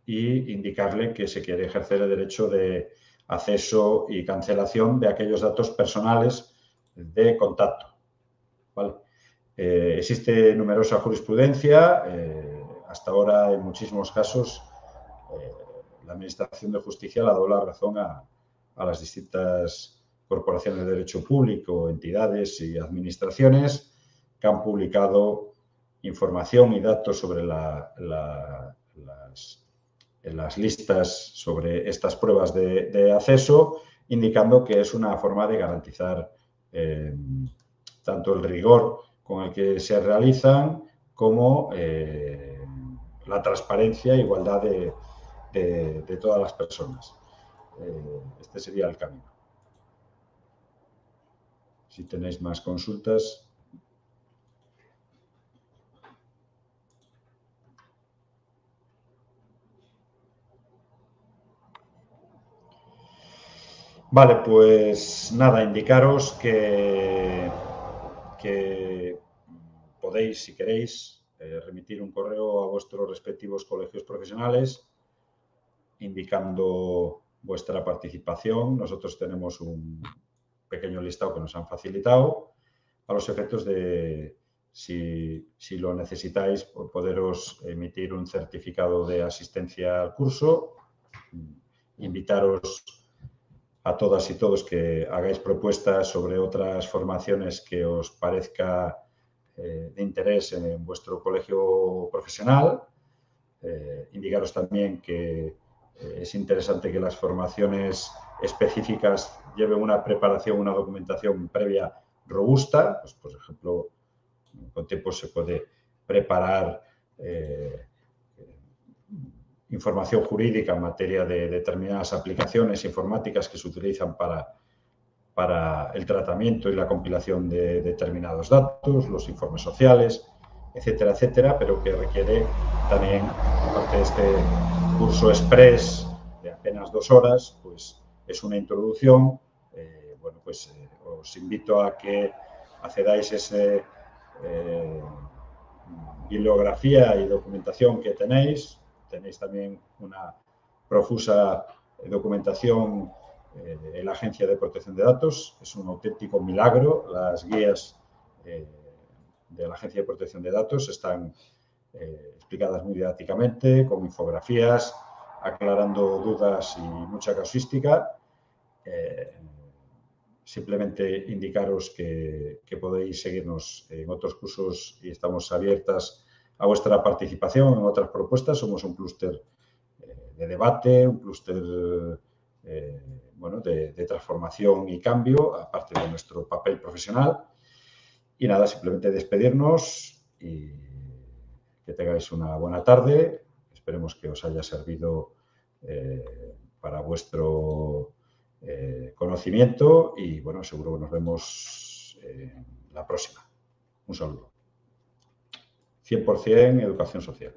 y indicarle que se quiere ejercer el derecho de acceso y cancelación de aquellos datos personales de contacto. ¿Vale? Existe numerosa jurisprudencia. Hasta ahora, en muchísimos casos, la Administración de Justicia le ha dado la razón a las distintas corporaciones de derecho público, entidades y administraciones que han publicado información y datos sobre las listas sobre estas pruebas de acceso, indicando que es una forma de garantizar tanto el rigor con el que se realizan como la transparencia e igualdad de todas las personas. Este sería el camino. Si tenéis más consultas. Vale, pues nada, indicaros que podéis, si queréis, remitir un correo a vuestros respectivos colegios profesionales indicando vuestra participación. Nosotros tenemos un pequeño listado que nos han facilitado a los efectos de, si lo necesitáis, poderos emitir un certificado de asistencia al curso. Invitaros a todas y todos que hagáis propuestas sobre otras formaciones que os parezca de interés en vuestro colegio profesional. Indicaros también que es interesante que las formaciones específicas lleven una preparación, una documentación previa robusta. Pues, por ejemplo, con tiempo se puede preparar información jurídica en materia de determinadas aplicaciones informáticas que se utilizan para el tratamiento y la compilación de determinados datos, los informes sociales, etcétera, etcétera, pero que requiere también, aparte de este curso express de apenas 2 horas, pues es una introducción. Bueno, pues os invito a que accedáis a esa bibliografía y documentación que tenéis. Tenéis también una profusa documentación en la Agencia de Protección de Datos. Es un auténtico milagro. Las guías de la Agencia de Protección de Datos están explicadas muy didácticamente, con infografías, aclarando dudas y mucha casuística. Simplemente indicaros que podéis seguirnos en otros cursos y estamos abiertas a vuestra participación en otras propuestas. Somos un clúster de debate, un clúster bueno, de transformación y cambio, aparte de nuestro papel profesional. Y nada, simplemente despedirnos y que tengáis una buena tarde. Esperemos que os haya servido para vuestro conocimiento y, bueno, seguro que nos vemos la próxima. Un saludo. 100% educación social.